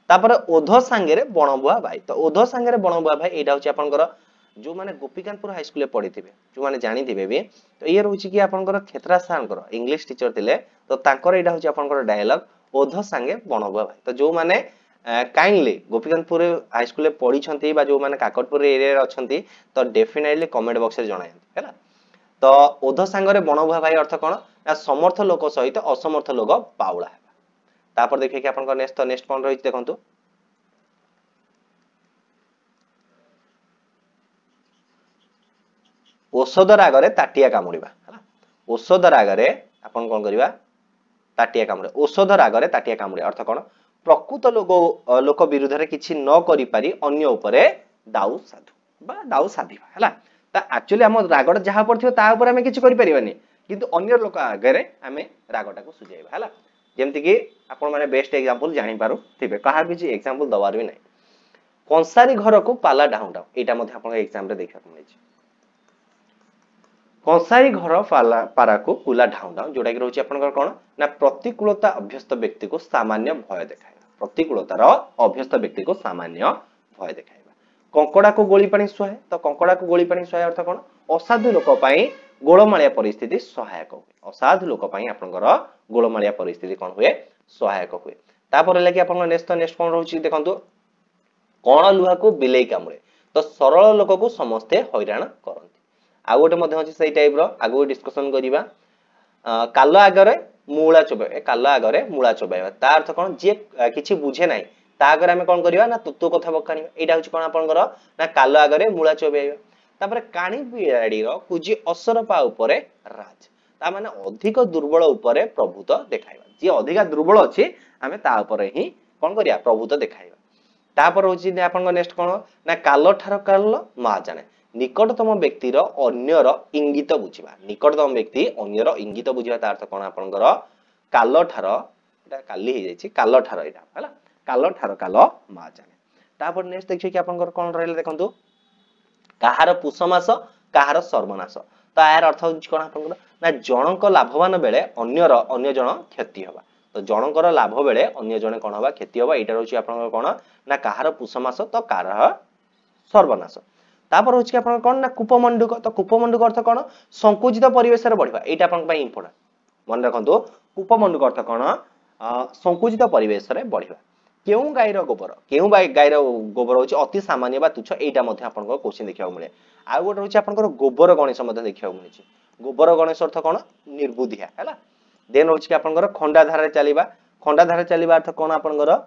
तापर ओध सांगेरे बनबुआ भाई तो ओध सांगेरे बनबुआ भाई एटा होछि आपन जो माने गोपीकांतपुर हाई स्कूल पढ़िथिबे जो माने जानिथिबे भी तो ये रहउछि कि आपन क्षेत्रा सारंकर इंग्लिश टीचर थिले तो तांकर एटा होछि आपन डायलॉग ओध सांगे बनबुआ भाई तो जो माने काइंडली गोपीकांतपुर हाई स्कूल पढ़ी छंती बा जो माने काकटपुर एरिया रे अछंती तो डेफिनेटली कमेंट बॉक्स रे जणायंती हैला तो ओध सांगरे बनबुआ भाई अर्थ कोन ना समर्थ लोक सहित असमर्थ लोक पाउला हेबा तापर देखिए कि आपन नेक्स्ट कोन रहिछ देखंतु औषध रागरे ताटिया कामुड़ीबा हैला औषध रागरे आपन कोन करिबा ताटिया कामुड़े औषध रागरे ताटिया कामुड़े अर्थ कोन प्रकृत लोक विरुद्ध रे किछि न करि पारी अन्य उपरे दाउ साधु बा दाउ साधिबा हैला ता एक्चुअली हम रागड जहा पड़थियो ता ऊपर हमें किछि करि परिबानी किंतु अन्य लोक आगरे हमें रागटा को सुझाइबा हैला जेमति कि आपन माने बेस्ट एग्जांपल जानि पारु थिबे कहा किछि एग्जांपल दवार भी नै कंसारी घर को पाला डाउन डाउन एटा मध्ये आपन एग्जाम रे देखा मिलछि कंसाई घर पारा को कुला ढाउ ढाउ जोटा कि रोचे आपनकर कोन ना प्रतिकूलता अभ्यस्त व्यक्ति को सामान्य भय देखाइबा प्रतिकूलतार अभ्यस्त व्यक्ति को सामान्य भय देखाइबा कंकड़ा को गोली पानी सुहाए तो कंकड़ा को गोली पानी सुहाए अर्थ कोन असाधु लोक पई गोलमालिया परिस्थिति सहायक हुए असाधु लोक पई आपनकर गोलमालिया परिस्थिति कोन हुए सहायक हुए तापर लागि आपन नेक्स्ट कोन रहउची देखंतु कोन लुहा को बिलेई कामुळे तो सरल लोक को समस्ते हैरान करंती आ गोटे मध्ये अछि सेही टाइप रो आगो डिस्कशन करिबा काल आगरे मूला चोबे काल आगरे मूला चोबेबा ता अर्थ कोन जे किछि बुझे नाही ता आगरे हम कोन करिबा ना तत्व कथा बकानिबा एटा होछि कोन आपनकर ना काल आगरे मूला चोबेबा तापर काणी बिराडी रो कुजी असरपा उपरे राज ता माने अधिक दुर्बल उपरे प्रभुत्व देखाइबा जे अधिक दुर्बल अछि हमें ता उपरे ही कोन करिया प्रभुत्व देखाइबा तापर होछि आपन नेक्स्ट कोन ना काल ठार काल मा जाने निकटतम व्यक्तिर अन्यर इंगित बुझिबा निकटतम व्यक्ति अन्यर इंगित बुझिबा ता अर्थ कोन आपनकर काल ठार एटा काली हे जायछि काल ठार एटा हला काल ठार काल मा जाने तापर नेक्स्ट देखिए कि आपनकर कोन रहले देखंतु काहार पुषमास काहार सर्वनाश तो यार अर्थ होछि कोन आपनकर ना जनक लाभवान बेले अन्य जन क्षति होबा तो जनकर लाभ बेले अन्य जने कोन होबा क्षति होबा एटा होछि आपनकर कोन ना काहार पुषमास तो काहार सर्वनाश तापर होछि आपन कोन ना कूपमंडूक तो कूपमंडूक अर्थ कोन संकुचित परिवेश रे बढ़िबा एटा आपन पई इंपोर्टेंट मन रखंतु कूपमंडूक अर्थ कोन संकुचित परिवेश रे बढ़िबा केउ गाईर गोबर होछि अति सामान्य बा तुच्छ एटा मध्ये आपन को क्वेश्चन देखिबा मिले आ गोटे होछि आपन को गोबर गणेश मध्ये देखिबा मिले गोबर गणेश अर्थ कोन निर्बुद्धिया हैला देन होछि कि आपन को खंडा धारा रे चलीबा अर्थ कोन आपन को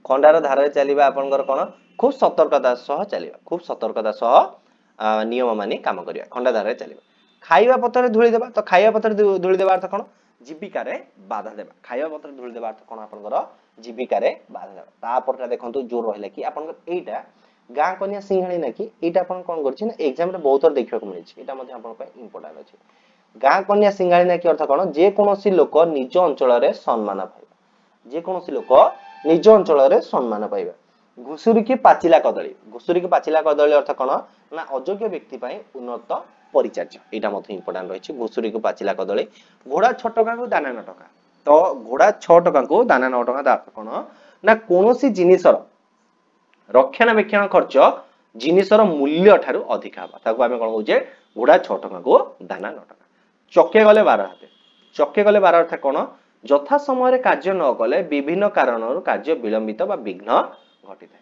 खंडार धारा चलीबा आपनकर कोन खूब सतर्कता सह चलीबा खूब सतर्कता सह नियम मानि काम करिया खंडा धारा चलीबा खाइबा पत्र धूଳି देबा तो खाइबा पत्र धूଳି देबा अर्थ कोन जीविका रे बाधा देबा खाइबा पत्र धूଳି देबा अर्थ कोन आपनकर जीविका रे बाधा देबा तापरटा देखंतु जोर रहले कि आपनकर एटा गां कन्या सिंहाणी ना कि एटा आपन कोन करछि ना एग्जाम रे बहुत देखिबा को मिलछि एटा मध्ये आपन पय इंपोर्टेंट अछि गां कन्या सिंहाणी ना कि अर्थ कोन जे कोनोसी लोक निज अंचल रे सम्मान पाइबा जे कोनोसी लोक निज अंचल रे सम्मान पाइबा घुसुरी की पाचिला कदली अर्थ कोन ना अयोग्य व्यक्ति पई उन्नत परिचर्य एटा मध्ये इंपोर्टेंट रहिछि घुसुरी को पाचिला कदली घोड़ा 6 टका को दाना 9 टका तो घोड़ा 6 टका को दाना 9 टका दा अर्थ कोन ना कोनोसी जिनिसर रक्षणाबेक्षण खर्च जिनिसर मूल्य ठारू अधिक हबा ताको आमे कोन होजे घोड़ा 6 टका को दाना 9 टका चके गले 12 हाते चके गले 12 अर्थ कोन यथा समय कार्य न कले विभिन्न कारणर कार्य विलंबित बा विघ्न घटिଥାଏ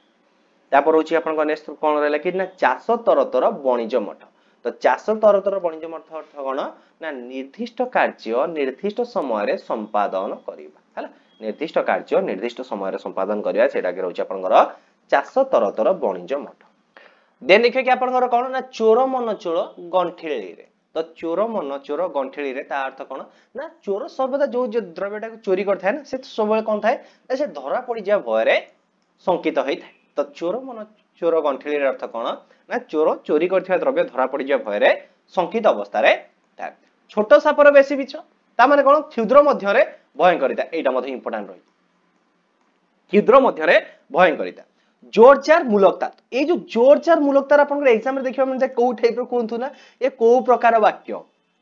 तापर होची आपन को नेक्स्ट कोन रहला कि ना चाष तरतर वाणिज्य मठ तो चाष तरतर वाणिज्य मठ अर्थ कोन ना निर्दिष्ट कार्य निर्दिष्ट समय रे संपादन करिबा हला निर्दिष्ट कार्य निर्दिष्ट समय रे संपादन करिया सेटा के रहउची आपन को चाष तरतर वाणिज्य मठ देन देखिए कि आपन को कोन ना चोर मन चोर गंठिली रे तो चोर मन चोर गंठिली रे ता अर्थ कोन ना चोर सर्वदा जो द्रव्यटा को चोरी करथाय ना से सबले कोन थाय से धरा पड़ी जा भय रे संकित होई थाय तो चोर मन चोर गंठिली रे अर्थ कोन ना चोर चोरी करथिया द्रव्य धरा पड़ी जा भय रे संकित अवस्था रे थाय छोट सापर बेसी बिछ ता माने कोन क्षुद्र मध्य रे भयंकरिता एटा मध्ये इंपोर्टेंट रही क्षुद्र मध्य रे भयंकरिता जोरजार मूलकता ए जो जोरजार मूलकता आपन एग्जाम रे देखिबा मन को टाइप रो कोनथु ना ए को प्रकार वाक्य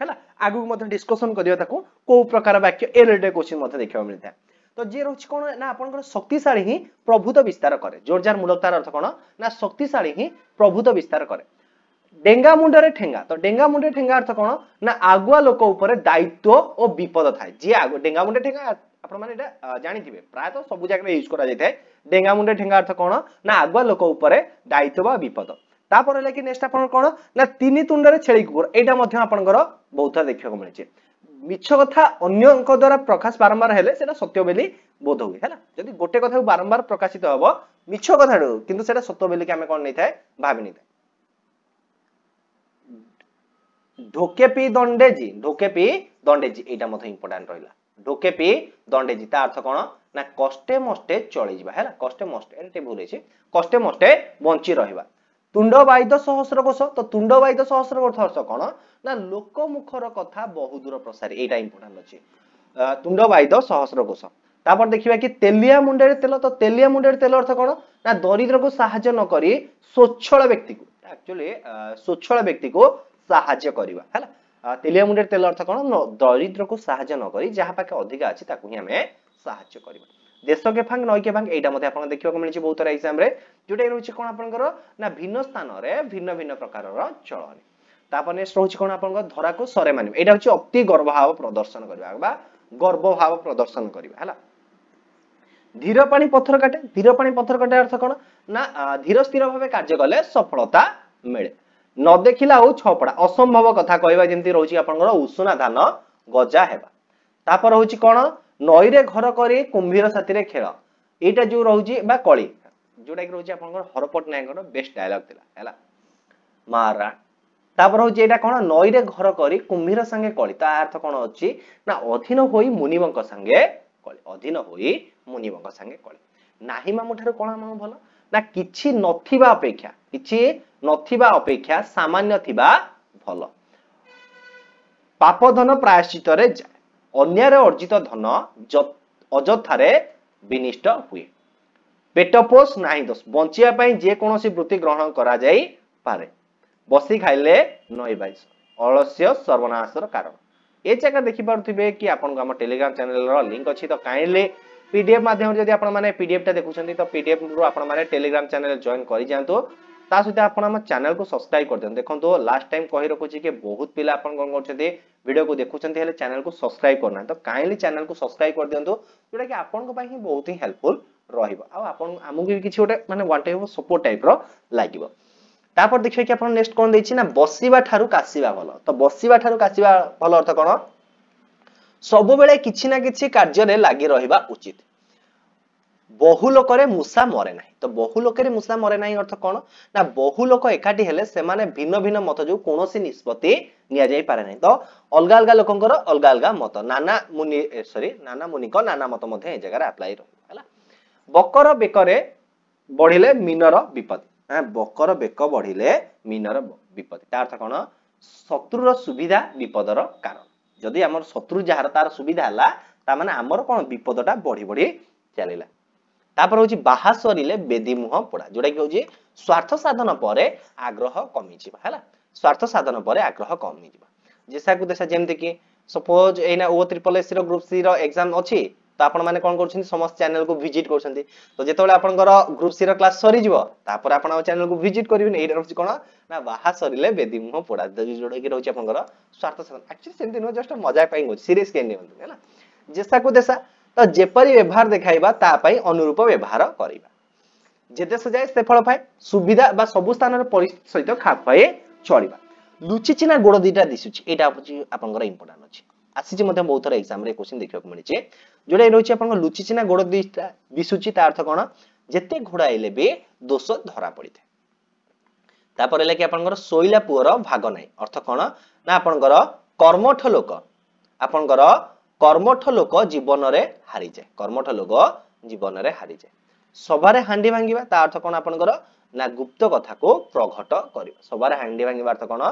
हैला आगु मध्ये डिस्कशन करियो ताको को प्रकार वाक्य ए रिलेटेड क्वेश्चन मध्ये देखिबा मिलता तो जे रहछि कोन ना आपन शक्तिशाली ही प्रभुत्व विस्तार करे जोरजार मूलकता अर्थ कोन ना शक्तिशाली ही प्रभुत्व विस्तार करे डेंगा मुंडरे ठेंगा तो डेंगा मुंडे ठेंगा अर्थ कोन ना आगुआ लोक ऊपर दायित्व और विपद थाए जे आगु डेंगा मुंडे ठेंगा आपण माने एटा जानि थिबे प्राय तो सब जगह यूज करा जाय थाए डेंगा मुंडे ठेंगा अर्थ कोन ना आगुआ लोक ऊपर दायित्व बा विपद तापर हला कि नेक्स्ट आपण कोन ना तीनी तुंडरे छेली कुकुर एटा मध्ये आपनकर बहुत देखियो को मिलचे मिछ कथा अन्यक द्वारा प्रकाश बारंबार हेले सेटा सत्य बेली बोध होय हैला जदी गोटे कथा बारंबार प्रकाशित हबो मिछ कथा किंतु सेटा सत्य बेली कि हमें कोन नै थाए भाबि नै थाए ढोके पी दंडेजी एटा मध्ये इंपोर्टेंट रहला ढोके पी दंडेजी ता अर्थ कोन ना कष्टे मष्टे चली जिबा हैला कष्टे मष्टे एटे भूल छै कष्टे मष्टे बंची रहबा तुंडवाइद सहस्रकोश तो तुंडवाइद सहस्रकोश अर्थ कोन ना लोकमुखर कथा बहु दूर प्रसारी एटा इंपोर्टेंट अछि तुंडवाइद सहस्रकोश तापर देखिबा कि तेलिया मुंडेर तेल तो तेलिया मुंडेर तेल अर्थ कोन ना दरिद्र को सहायता न करी स्वच्छल व्यक्ति को एक्चुअली स्वच्छल व्यक्ति को साहाय्य करबा हला तेलिया मुंडे तेल अर्थ कोन दरिद्र को साहाय्य न करी जहा पाके अधिक अछि ताकू ही हमें साहाय्य करबा देश के भांग नई के भांग एटा मध्ये आपण देखियो को मिलछि बहुत सारा एग्जाम रे जोटा रहउछि कोन आपनकर ना भिन्न स्थान रे भिन्न भिन्न प्रकार रो चलन तापर नेक्स्ट रहउछि कोन आपनकर धरा को सरे मानिबा एटा होछि अति गर्व भाव प्रदर्शन करबा बा गर्व भाव प्रदर्शन करबा हला धीर पानी पत्थर काटे अर्थ कोन ना धीर स्थिर भावे कार्य कले सफलता मिले न देखिला हो छपड़ा असंभव कथा कहबा जेंति रहउछि आपनकर उषुना धान गजा हेबा तापर होछि कोन नई रे घर करे कुंभीर साथी रे खेल एटा जो रहउछि बा कली जोटा कि रहउछि आपनकर हरपट नायकर बेस्ट डायलॉग थिला हैला मारा तापर होछि एटा कोन नई रे घर करे कुंभीर संगे कली ता अर्थ कोन अछि ना अधीन होई मुनिवंक संगे कली अधीन होई मुनिवंक संगे कली नाही मामु ठारो कोन मामु भलो ना किछि नथिबा अपेक्षा सामान्य थिबा भलो पाप धन प्रायश्चित रे जाय अन्याय अर्जित धन अजथारे विनिष्ट हुए पेट पोष नाही दोष बंचिया पई जे कोनोसी वृत्ति ग्रहण करा जाई पारे बसी खाइले नई बाइस अलस्य सर्वनाशर कारण ए जगह देखि पारथिबे कि आपन हम टेलीग्राम चैनल रो लिंक अछि तो काइंडली पीडीएफ माध्यम जदि आपन माने पीडीएफ ता देखुछन्ती तो पीडीएफ रो आपन माने टेलीग्राम चैनल जॉइन करि जानतो ता सहित आपन हम चैनल को सब्सक्राइब कर देन देखंतो लास्ट टाइम कहि रखुछि कि बहुत पिला आपन कोन करछन्ती वीडियो को देखुछन्ती हेले चैनल को सब्सक्राइब करना तो काइंडली चैनल को सब्सक्राइब कर दियंतो जोटा कि आपन को पई ही बहुत ही हेल्पफुल रहिबो आ आपन हमु भी किछि ओटे माने वन टाइप सपोर्ट टाइप रो लागिबो तापर देखिए कि आपन नेक्स्ट कोन दैछि ना बसिबा ठारू कासिबा भलो तो बसिबा ठारू कासिबा भलो अर्थ कोन सब बेले किछि ना किछि कार्य रे लागि रहिबा उचित बहु लोकरे मुसा मरे नाही तो बहु लोकरे मुसा मरे नाही अर्थ कोन ना बहु लोक एकाठी हेले से माने भिन्न भिन्न मत जो कोनोसी निष्पत्ति निया जाई पारे नाही तो अलगा अलगा लोकंकर अलगा अलगा मत नाना मुनि को नाना मत मध्ये ए जगह रे अप्लाई रह हला बकर बेकरे बढ़िले मीनर विपत्ति बकर बेक बढ़िले मीनर विपत्ति ता अर्थ कोन शत्रुर सुविधा विपदर कारण जदि हमर शत्रु जहार तार सुविधा हला ता माने हमर कोन विपदटा बढ़ी बढ़ी चलिला तापर होची बाहा सरिले बेदी मुह पड़ा जोडा कि होची स्वार्थ साधन परे आग्रह कमी जिबा हला स्वार्थ साधन परे आग्रह कमी जिबा जेसा को देसा जेमते कि सपोज एना ओ ट्रिपल एस रो ग्रुप सी रो एग्जाम अछि तो आपण माने कोन करछन समस्त चैनल को विजिट करछन तो जेतोले आपनकर ग्रुप सी रो क्लास सरी जिवो तापर आपण चैनल को विजिट करिबिन एटा रहछि कोन ना बाहा सरिले बेदी मुह पड़ा जोडा कि रहछि आपनकर स्वार्थ साधन एक्चुअली सेमते नो जस्ट मजा पाई हो सीरियस के नै हला जेसा को देसा तो जेपरी व्यवहार देखाइबा ता पई अनुरूप व्यवहार करिबा जेते सजाय से फल पाए सुविधा बा सब स्थान रे परिस्थिति सहित खाप पाए चलिबा लुचि चिना गोड़ दीटा दिसुछि एटा आपनकर इंपोर्टेंट अछि आसीछि मते बहुत थोर एग्जाम रे क्वेश्चन देखियो मिलि छै जोडा रहउछि आपनकर लुचि चिना गोड़ दीटा दिसुछि ता अर्थ कोन जेते घोड़ा आइले बे दोष धरा पड़िथे तापर एले कि आपनकर सोइला पुअर भाग नै अर्थ कोन ना आपनकर कर्मठ लोक जीवन रे हारि जाय कर्मठ लोक जीवन रे हारि जाय सभारे हांडी भांगीबा ता अर्थ कोन आपनकर ना गुप्त कथा को प्रघट करिबा सभारे हांडी भांगीबा अर्थ कोन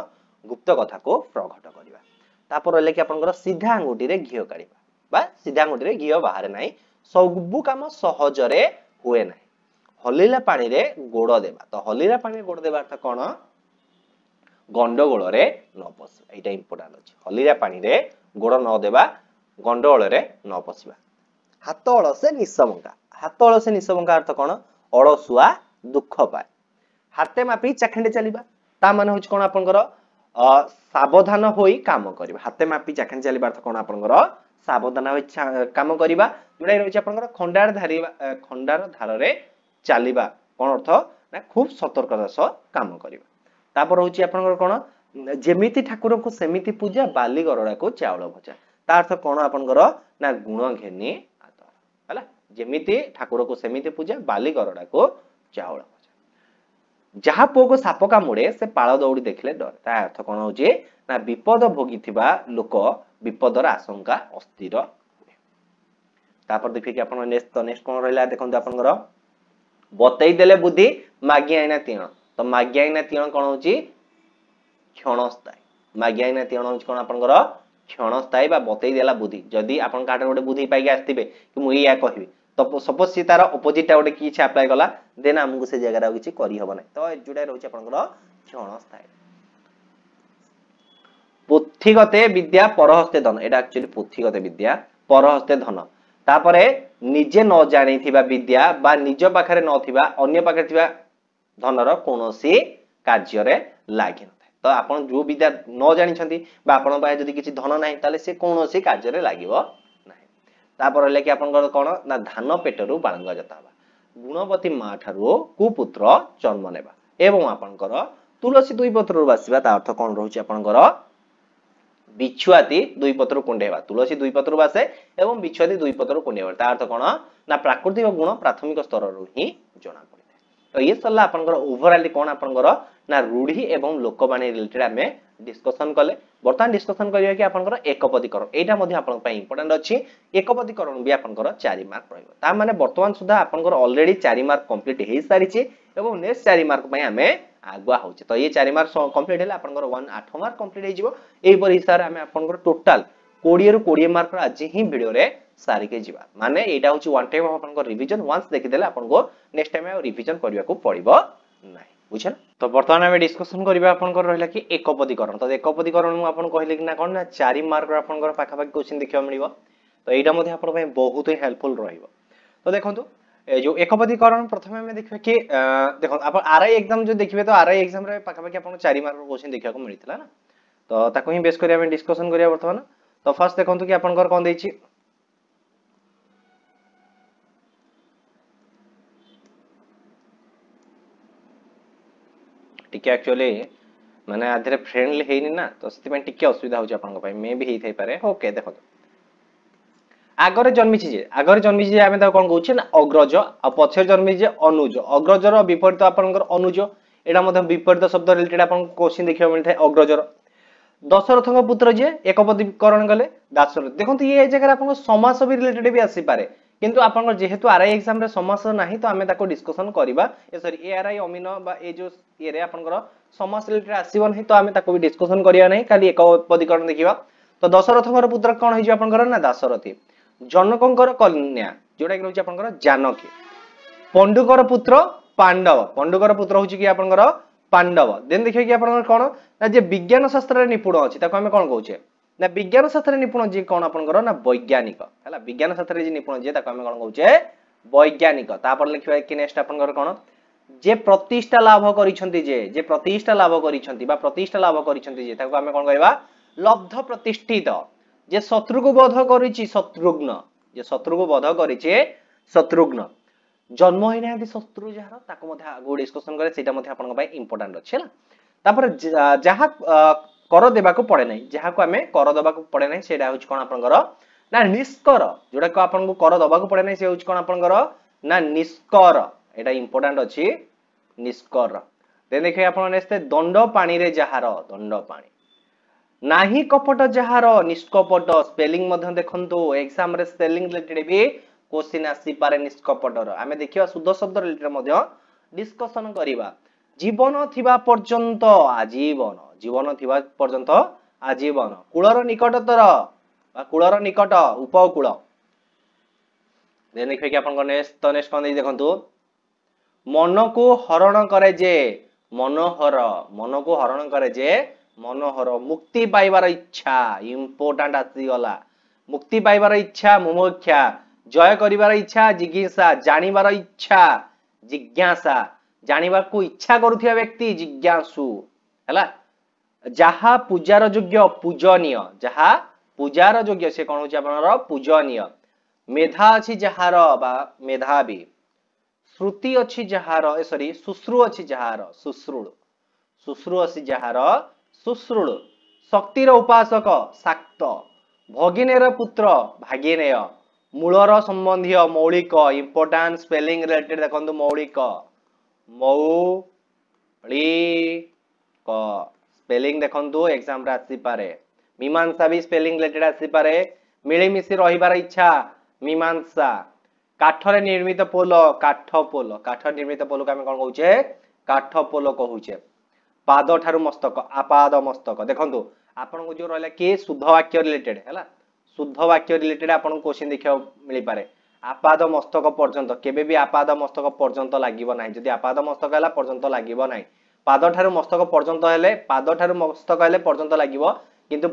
गुप्त कथा को प्रघट करिबा तापर एले कि आपनकर सीधा अंगुठी रे घियो काढिबा बा सीधा अंगुठी रे घियो बाहर नाही सब काम सहज रे हुए नाही हलिला पानी रे गोड़ देबा तो हलिला पानी रे गोड़ देबा अर्थ कोन गंडगोल रे न पस एटा इंपोर्टेंट अछि हलिला पानी रे गोड़ न देबा गंडगोल रे न पसिबा हाथ अलसे निसबंका अर्थ कोन अलसुआ दुख पाए हाथे मापी चाखंडे चलीबा ता माने होछ कोन आपनकर सावधान होई काम करबा हाथे मापी चाखंडे चलीबा अर्थ कोन आपनकर सावधान होई काम करबा जोडा रहछ आपनकर खंडार धार रे चलीबा कोन अर्थ ना खूब सतर्कता सह काम करबा तापर होछ आपनकर कोन जेमिति ठाकुर को सेमिति पूजा बाली गरडा को चावल भजा ता अर्थ कोन आपनकर ना गुण घेनी आदर हला जेमिति ठाकुर को सेमिति पूजा बाली गरडा को चावल भजा जहा पो को साप का मुड़े से पाळ दौड़ी देखले डर ता अर्थ कोन होजे ना विपद भोगिथिबा लोक विपदर आशंका अस्थिर हुए तापर देखि कि आपन नेक्स्ट कोन रहला देखंतु आपनकर बतई देले बुद्धि मागी आइना तीण तो मागी आइना तीण कोन होची क्षणस्थायी मागी आइना तीण होची कोन आपनकर क्षणस्थायी बा बतई देला बुद्धि जदी आपन काटे गोटे बुद्धि पाइके आस्थिबे कि मु या कहबी तो सपोज सी तार ऑपोजिट टा गोटे किछ अप्लाई कला देन हमकु से जगह रा किछ करि हबो नै तो जुडा रहउची आपनकर क्षणस्थायी पुथिगते विद्या परहस्ते धन एटा एक्चुअली पुथिगते विद्या परहस्ते धन तापरे निजे न जानिथिबा विद्या बा निज पाखरे नथिबा अन्य पाखरे थिबा धनर कोनोसी कार्य रे लागि नथाय तो आपण जो विद्या न जानि छथि बा आपण पाए जदि किछि धन नाही ताले से कोनोसी कार्य रे लागिवो नाही तापर ले कि आपण कोन ना धान पेटरु बाळंग जताबा गुणवती मा ठारू कुपुत्र जन्म नेबा एवं आपणकर तुलसी दुई पत्रु बासिबा ता अर्थ कोन रहउची आपणकर बिछुआती दुई पत्र कुंडेवा तुलसी दुई पत्र बासे एवं बिछुआती दुई पत्र कुंडेवा ता अर्थ कोन ना प्राकृतिक गुण प्राथमिक स्तर रु ही जणा पड़े तो ये सल्ला आपनकर ओवरऑल कोन आपनकर ना रूढ़ी एवं लोकवाणी रिलेटेड हमें डिस्कशन कले वर्तमान डिस्कशन करिया कि आपनकर एकपदीकरण एटा मध्ये आपन पई इंपोर्टेंट अछि एकपदीकरण भी आपनकर 4 मार्क रहइबो ता माने वर्तमान सुधा आपनकर ऑलरेडी 4 मार्क कंप्लीट हेइ सारिछि एवं नेक्स्ट 4 मार्क पई हमें आगुआ होछि तो ये 4 मार्क कंप्लीट हेला आपनकर 8 मार्क कंप्लीट हे जिवो एई पर हिसाब हमें आपनकर टोटल 20 रु 20 मार्क आज ही वीडियो रे सारी के जिबा माने एटा होछि वन टाइम आपनकर रिवीजन वंस देखि देले आपनको नेक्स्ट टाइम रिवीजन करिया को पड़िबो नाही बुझल तो वर्तमान हमें डिस्कशन करिबा आपनकर रहला कि एकपदीकरण तो एकपदीकरण मु आपन कहले कि ना कोन ना 4 मार्क आपनकर पाखा पाखा क्वेश्चन देखिबा मिलिबो तो एटा मध्ये आपन पय बहुत ही हेल्पफुल रहिबो तो देखंतु जो एकपदीकरण प्रथमे हमें देखबे कि देखो आपण आरआई एग्जाम जो देखबे तो आरआई एग्जाम रे पाखा पाखा आपण 4 मार्क क्वेश्चन देखिबा को मिलितला ना तो ताको ही बेस करिया हमें डिस्कशन करिया वर्तमान तो फर्स्ट देखंतु कि आपनकर कोन देछि टिके एक्चुअली माने आधरे फ्रेंडली हेइनी ना तो सेति में टिके असुविधा होछि आपन पय मे भी हेइ थाइ पारे ओके देखो आगरे जन्मी जे आमे ता कोन कहउछि ना अग्रज आ पछे जन्मी जे अनुज अग्रजर विपरीत आपनकर अनुज एडा मध्ये विपरीत शब्द रिलेटेड आपन क्वेश्चन देखिबा मिलथाय अग्रजर दशरथक पुत्र जे एकपदीकरण गले दाशरथ देखंतु ये जगह आपन समास भी रिलेटेड भी आसी पारे किंतु आपन जेहेतु आरआई एग्जाम रे समास नाही तो आमे ताको डिस्कशन करिबा ए सॉरी एआरआई अमीन बा ए जो ये रे आपनकर समास रिलेटेड आसीबो नाही तो आमे ताको भी डिस्कशन करिया नाही खाली एकपदीकरण देखिबा तो दशरथकर पुत्र कोन होई जे आपनकर ना दाशरथी जनकंकर कन्या जोडा कि रहउछि आपनकर जानकी पंडुकर पुत्र पुत्र होछि कि आपनकर पांडव देन देखिए कि आपनकर कोन ना जे विज्ञान शास्त्र रे निपुण अछि ताको हमें कोन कहउछे ना विज्ञान शास्त्र रे निपुण जे कोन आपनकर ना वैज्ञानिक हला विज्ञान शास्त्र रे जे निपुण जे ताको हमें कोन कहउछे वैज्ञानिक तापर लिखिबा कि नेक्स्ट आपनकर कोन जे प्रतिष्ठा लाभ करिसंती जे प्रतिष्ठा लाभ करिसंती बा प्रतिष्ठा लाभ करिसंती जे ताको हमें कोन कहबा लब्ध प्रतिष्ठित जे शत्रु को वध करिछि शत्रुघ्न जे शत्रु को वध करिछि शत्रुघ्न जन्म होई नांती शत्रु जहार ताको मध्ये आगो डिस्कशन करे सेटा मध्ये आपन पय इंपोर्टेंट अछि ना तापर जहा कर देबा को पड़े नै जहा को हमें कर देबा को पड़े नै सेटा होछि कोन आपनकर ना निष्कर जोडा को आपन को कर देबा को पड़े नै से होछि कोन आपनकर ना निष्कर एटा इंपोर्टेंट अछि निष्कर देन देखै आपन नेक्स्ट दंड पानी रे जहार दंड पानी नाही कपट जहार निष्कपट स्पेलिंग मध्ये देखंतु एग्जाम रे स्पेलिंग रिलेटेड भी क्वेश्चन आसी पारे निष्कपटर आमे देखिबा शुद्ध शब्द रिलेटेड मध्ये डिस्कशन करिबा जीवन थिबा पर्यंत आजीवन जीवन थिबा पर्यंत आजीवन कुळर निकटतर बा कुळर निकट उपकूल देन देखै कि आपन नेक्स्ट कोन देखंतु मन को हरण करे जे मनोहर मन को हरण करे जे मनोहर मुक्ति पाइबार इच्छा इंपोर्टेंट आसी गला मुक्ति पाइबार इच्छा मुमुक्षा जय करिबार इच्छा जिज्ञासा जानिबार इच्छा जिज्ञासा जानिबा को इच्छा करूथिया व्यक्ति जिज्ञासु हला जहा पूजार योग्य पूजनीय जहा पूजार योग्य से कोन होची आपनर पूजनीय मेधा अछि जहार बा मेधावी श्रुति अछि जहार सॉरी सुश्रु अछि जहार सुश्रुड़ अछि जहार सुश्रुड़ शक्तिर उपासक शाक्त भगिनेर पुत्र भागिनेय मूलर संबंधी मौलिक इंपोर्टेंट स्पेलिंग रिलेटेड देखंतु मौलिक मौलिक स्पेलिंग देखंतु एग्जाम रे आसी पारे मीमांसा भी स्पेलिंग रिलेटेड आसी पारे मिली मिसी रहिबार इच्छा मीमांसा काठरे निर्मित पोल काठ निर्मित पोल को हम कोन कहउछे काठ पोल कहउछे पाद ठारू मस्तक आपाद मस्तक देखंतु आपन को जो रहला के शुद्ध वाक्य रिलेटेड हैला शुद्ध वाक्य रिलेटेड आपन क्वेश्चन देखियो मिली पारे आपाद मस्तक पर्यंत केबे भी आपाद मस्तक पर्यंत लागिबो नाही जदी आपाद मस्तक हला पर्यंत लागिबो नाही पाद ठारू मस्तक पर्यंत हेले पाद ठारू मस्तक हेले पर्यंत लागिवो किंतु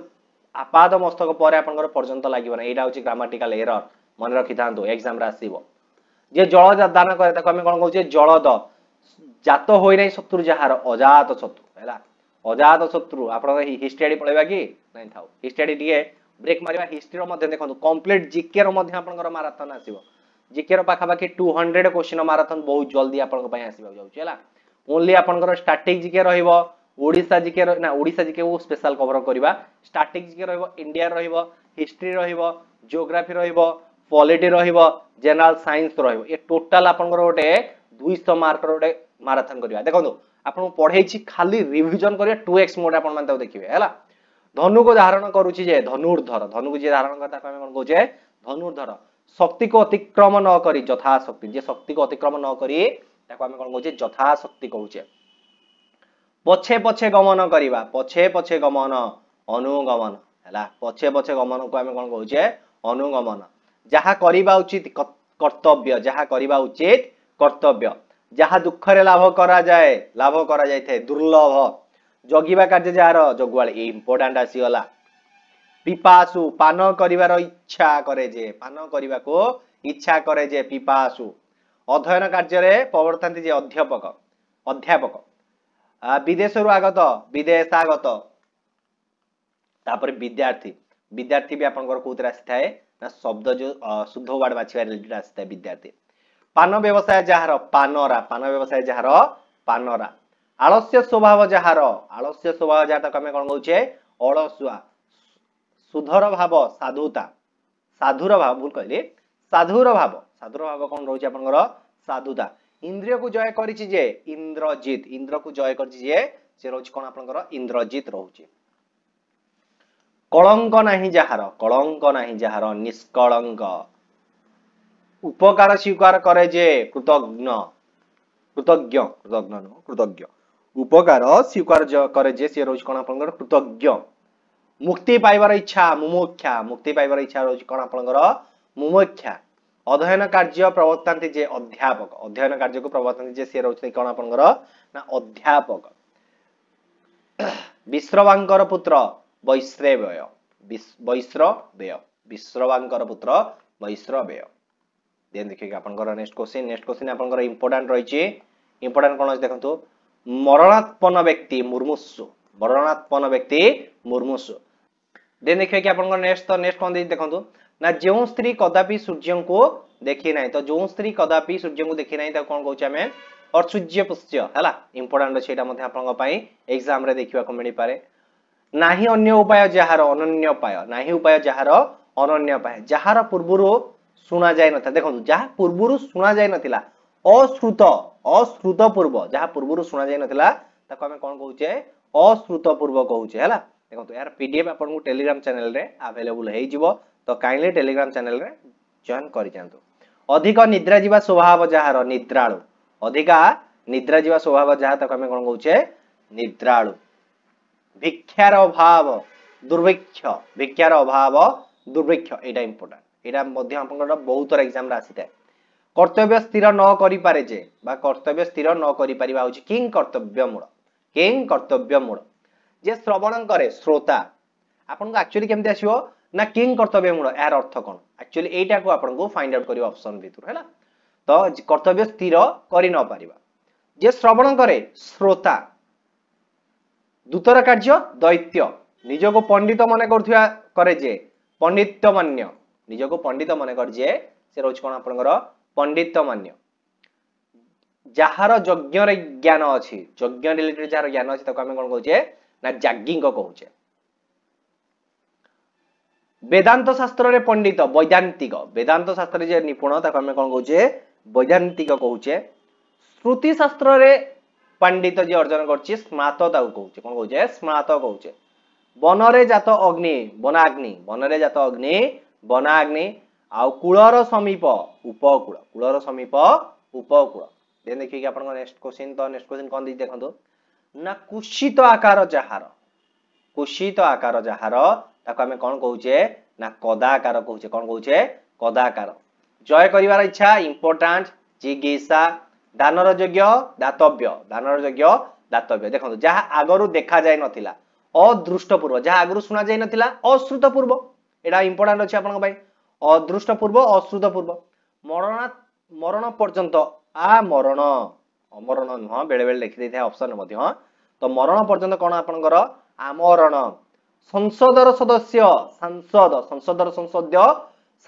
पाद मस्तक पर आपनकर पर्यंत लागिवो ना एटा होची ग्रामाटिकल एरर मन रखि थांतो एग्जाम रे आसीबो जे जल दान करे ताको हम कोन कहउचे जलद जात होई नै शत्रु जहार अजात शत्रु हैला अजात शत्रु आपन हिस्ट्री पळेबा कि नै थाउ हिस्ट्री दिए ब्रेक मारिबा हिस्ट्री रो मध्ये देखंतु कंप्लीट जीके रो मध्ये आपनकर मैराथन आसीबो जीके रो पाखा पाखी 200 क्वेश्चन मैराथन बहुत जल्दी आपन पय आसीबा जाउची हैला ओनली आपनकर स्टैटिक जीके रहइबो ओडिसा जीके ना ओडिसा जीके वो स्पेशल कवर करबा स्टैटिक जीके रहइबो इंडिया रहइबो हिस्ट्री रहइबो ज्योग्राफी रहइबो पॉलिटी रहइबो जनरल साइंस रहइबो ए टोटल आपनकर ओटे 200 मार्क रो ओटे मैराथन करबा देखंतु आपन पढैछि खाली रिवीजन करिया 2x मोड आपन मानते देखिबे हैला धनु को धारण करूछि जे धनुर्धर धनु को जे धारण करता हम कोन कहउछे धनुर्धर शक्ति को अतिक्रम न करी यथा शक्ति जे शक्ति को अतिक्रम न करी ताको हम कोन कहउछे यथा शक्ति कहउछे पछे पछे गमन करिबा पछे पछे गमन अनुगमन हैला पछे पछे गमन को हम कोन कहउछे अनुगमन जहा करिबा उचित कर्तव्य जहा करिबा उचित कर्तव्य जहा दुख रे लाभ करा जाय थे दुर्लभ जगिबा कार्य जार जगुआल इंपोर्टेंट आसी गला पिपासु पान करिवार इच्छा करे जे पान करिबा को इच्छा करे जे पिपासु अध्ययन कार्य रे प्रवर्तन्ति जे अध्यापक विदेशरु आगत विदेशागत तापर विद्यार्थी विद्यार्थी भी आपनकर कोतरा आसी थाए ना शब्द जो शुद्ध वर्ड बाछिबा रिलेटेड आसी थाए विद्यार्थी पान व्यवसाय जहार पानरा पान व्यवसाय जहार पानरा आलस्य स्वभाव जहार आलस्य स्वभाव जहार तक हमें कोन कहउछे अलसुआ सुधर भाव साधुता साधुर भाव भूल कहली साधुर भाव कोन रहउछे आपनकर साधुता इंद्रिय को जय करिछि जे इंद्रजित इंद्र को जय करिछि जे से रहउछे कोन आपनकर इंद्रजित रहउछे कलंक नाही जहार निष्कलंक उपकार स्वीकार करे जे कृतज्ञ उपकार स्वीकार करे जे से रोज कोन आपनकर कृतज्ञ मुक्ति पाइबार इच्छा रोज कोन आपनकर मुमुक्षा अध्ययन कार्य प्रवर्तन्ति जे अध्यापक अध्ययन कार्य को प्रवर्तन्ति जे से रोज कोन आपनकर ना अध्यापक विश्रवांकर पुत्र वैश्रवय विश्रवांकर पुत्र वैश्रवय देन देखिए आपनकर नेक्स्ट क्वेश्चन आपनकर इंपोर्टेंट रहिछि इंपोर्टेंट कोन देखंतु मरणात्पन्न व्यक्ति मुर्मुसु देन देखिए कि आपनकर नेक्स्ट कोन देखंतु ना जो स्त्री कदापि सूर्य को देखि नाही तो जो स्त्री कदापि सूर्य को देखि नाही त कोन कहउछ हमें अर्सूर्य पुष्य हैला इंपोर्टेंट छै एटा मध्ये आपनक पई एग्जाम रे देखिबा को मिलि पारे नाही अन्य उपाय जहार अनन्य उपाय नाही उपाय जहार अनन्य उपाय जहार पूर्वरु सुना जाय नथा देखंतु जहा पूर्वरु सुना जाय नथिला अश्रुत पूर्व जहा पूर्वरु सुना जाय नथिला ताको हमें कोन कहउछे अश्रुत पूर्व कहउछे हैला देखंतु यार पीडीएफ आपन को टेलीग्राम चैनल रे अवेलेबल हेइ जिवो तो काइंडली टेलीग्राम चैनल रे जॉइन करि जानतु अधिक निद्रा जीवा स्वभाव जहार निद्राळु अधिका निद्रा जीवा स्वभाव जहा ताको हमें कोन कहउछे निद्राळु भिक्षार अभाव दुर्भिक्ष एटा इंपोर्टेंट एटा मध्ये आपनकर बहुत सारा एग्जाम रा आसीते कर्तव्य स्थिर न करि पारे जे बा कर्तव्य स्थिर न करि परिबा होची किं कर्तव्य मूल जे श्रवण करे श्रोता आपन को एक्चुअली केमते आसीबो ना किं कर्तव्य मूल यार अर्थ कोन एक्चुअली एटा को आपन को फाइंड आउट करिबा ऑप्शन भितर हैला तो कर्तव्य स्थिर करि न पारिबा जे श्रवण करे श्रोता दूतर कार्य दैत्य निजको पंडित मन करथुआ करे जे पंडित्य मान्य निजको पंडित मन कर जे से रोज कोन आपनकर पंडित्य मान्य जहार यज्ञ रे ज्ञान अछि यज्ञ रिलेटेड जहार ज्ञान अछि तको हम कोन कहउछे ना याज्ञिक कहउछे वेदांत शास्त्र रे पंडित वैदांतिक वेदांत शास्त्र जे निपुण तको हम कोन कहउछे वैदांतिक कहउछे श्रुति शास्त्र रे पंडित जे अर्जन करछि स्नात ताऊ कहउछे कोन कहउछे स्नात कहउछे बनरे जात अग्नि बनाग्नि आउ कुलर समीप उपकूल देन देखिए आपन नेक्स्ट क्वेश्चन कोन दी देखंतु ना कुशित आकार जहार ताको हमें कोन कहउछे ना कदाकार कहउछे कोन कहउछे कदाकार जय करिवार इच्छा इंपोर्टेंट जिज्ञासा दानर यज्ञ दातव्य देखो जहाँ आगरू देखा जाय नथिला अदृष्टपूर्व जहाँ आगरू सुना जाय नथिला अश्रुतपूर्व एटा इंपोर्टेंट अछि आपन भाई अदृष्टपूर्व अश्रुतपूर्व मरण मरण पर्यंत आ मरण अमरण नुह बेले बेले लिखि देथाय ऑप्शन मध्ये तो मरण पर्यंत कोन आपनकर आमरण संसदर सदस्य सांसद संसदर संसदीय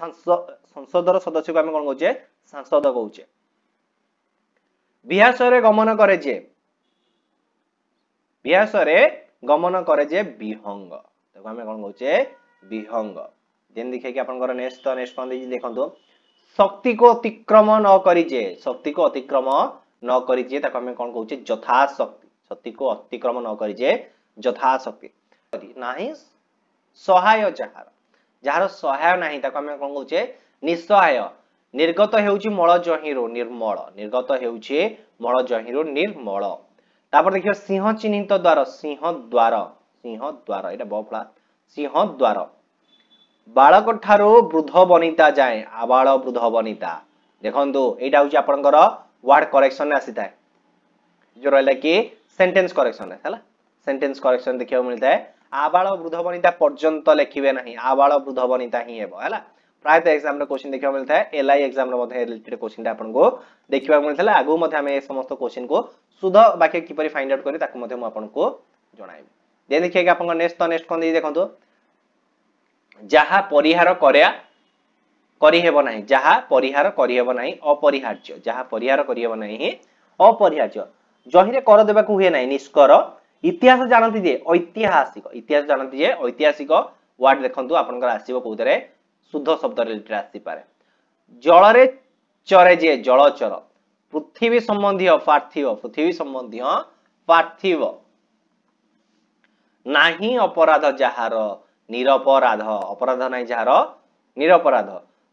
संसदर सदस्य को आम कोन कहूचे सांसद कहूचे विहासरे गमन करे जे विहासरे गमन करे जे विहंग ताको आम कोन कहूचे विहंग जेन देखिए कि आपनकर नेक्स्ट कोन देजी देखंतु शक्ति को अतिक्रम न करिजे शक्ति को अतिक्रम न करिजे ताको हम कोन कहूचे यथा शक्ति शक्ति को अतिक्रम न करिजे यथा शक्ति नाही सहाय जहार जहार सहाय नाही ताको हम कोन कहूचे निसहाय निर्गत हेउची मळ जहिरो निर्मल निर्गत हेउची मळ जहिरो निर्मल तापर देखियो सिंह चिन्हित द्वार एटा बफला सिंह द्वार बालक ठारो वृद्ध बनिता जाए आबाल वृद्ध बनिता देखंतु एटा होची आपनकर वर्ड करेक्शन ने आसी थाए जो रहला कि सेंटेंस करेक्शन हैला सेंटेंस करेक्शन देखियो मिलता है आबाल वृद्ध बनिता पर्यंत लिखिबे नहीं आबाल वृद्ध बनिता ही हेबो हैला प्रायत एग्जाम रे क्वेश्चन देखियो मिलता है एलआई एग्जाम रे मध्ये रिलेटेड क्वेश्चन ता आपन को देखिबा मिलथला आगु मध्ये हम ए समस्त क्वेश्चन को शुद्ध वाक्य किपरि फाइंड आउट करी ताकु मध्ये हम आपन को जणाइबे जे देखिए कि आपन नेक्स्ट कोन दे देखंतु जहा परिहार करी हेबो नाही जहा परिहार करी हेबो नाही अपरिहार्य जहा परिहार करी हेबो नाही अपरिहार्य जहिरे कर देबा को हुए नाही निष्कर इतिहास जानती जे ऐतिहासिक इतिहास जानती जे ऐतिहासिक वर्ड देखंतु आपनकर आसीबो कोउतरे शुद्ध शब्द रिलेटेड आसी पारे जल रे चरे जे जलचर पृथ्वी संबंधी पार्थिव पृथ्वी संबंधी पार्थिव नाही अपराध जहार निरपराध अपराध नाही जहार निरपराध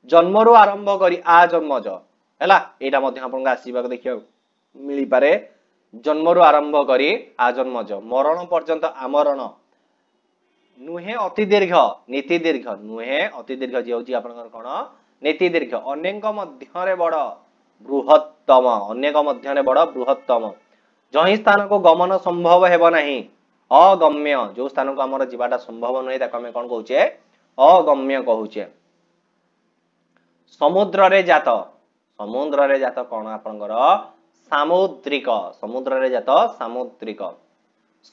जन्मरु आरंभ करी आ जन्मज हैला एटा मध्ये आपन आसीबा को देखियो मिली पारे जन्मरु आरंभ करी आ जन्मज मरण पर्यंत आमरण नुहे अति दीर्घ नीति दीर्घ नुहे अति दीर्घ जे होची आपन कोन नीति दीर्घ अनेक मध्यरे बड़ बृहत्तम अनेक मध्यरे बड़ बृहत्तम जही स्थान को गमन संभव हेबो नाही अगम्य जो स्थान को हमर जीवाटा संभव नय ताको हम कोन कहूचे अगम्य कहूचे समुद्र रे जात कोन आपनकर सामुद्रिक समुद्र रे जात सामुद्रिक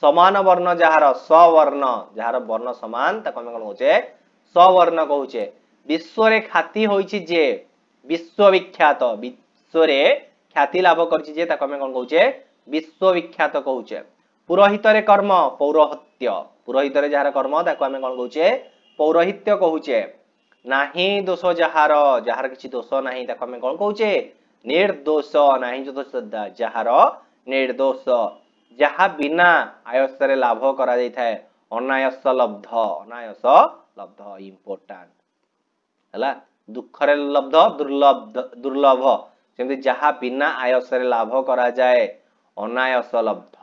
समान वर्ण जहार सवर्ण जहार वर्ण समान ताको हम कोन कहूचे सवर्ण कहूचे विश्व रे ख्याति होईची जे विश्वविख्यात विश्व रे ख्याति लाभ करची जे ताको हम कोन कहूचे विश्वविख्यात कहूचे पुरोहित रे कर्म पौरोहित्य पुरोहित रे जहार कर्म ताको हम कोन कहूचे पौरोहित्य कहूचे नाही दोष जहार जहार किछि दोष नाही ताको हम कोन कहूचे निर्दोष नाही जो दोष जहार निर्दोष जहा बिना आयस रे लाभ करा जाय थाए अनायस लब्ध इंपोर्टेंट हला दुख रे लब्ध दुर्लभ जेमति जहा बिना आयस रे लाभ करा जाय अनायस लब्ध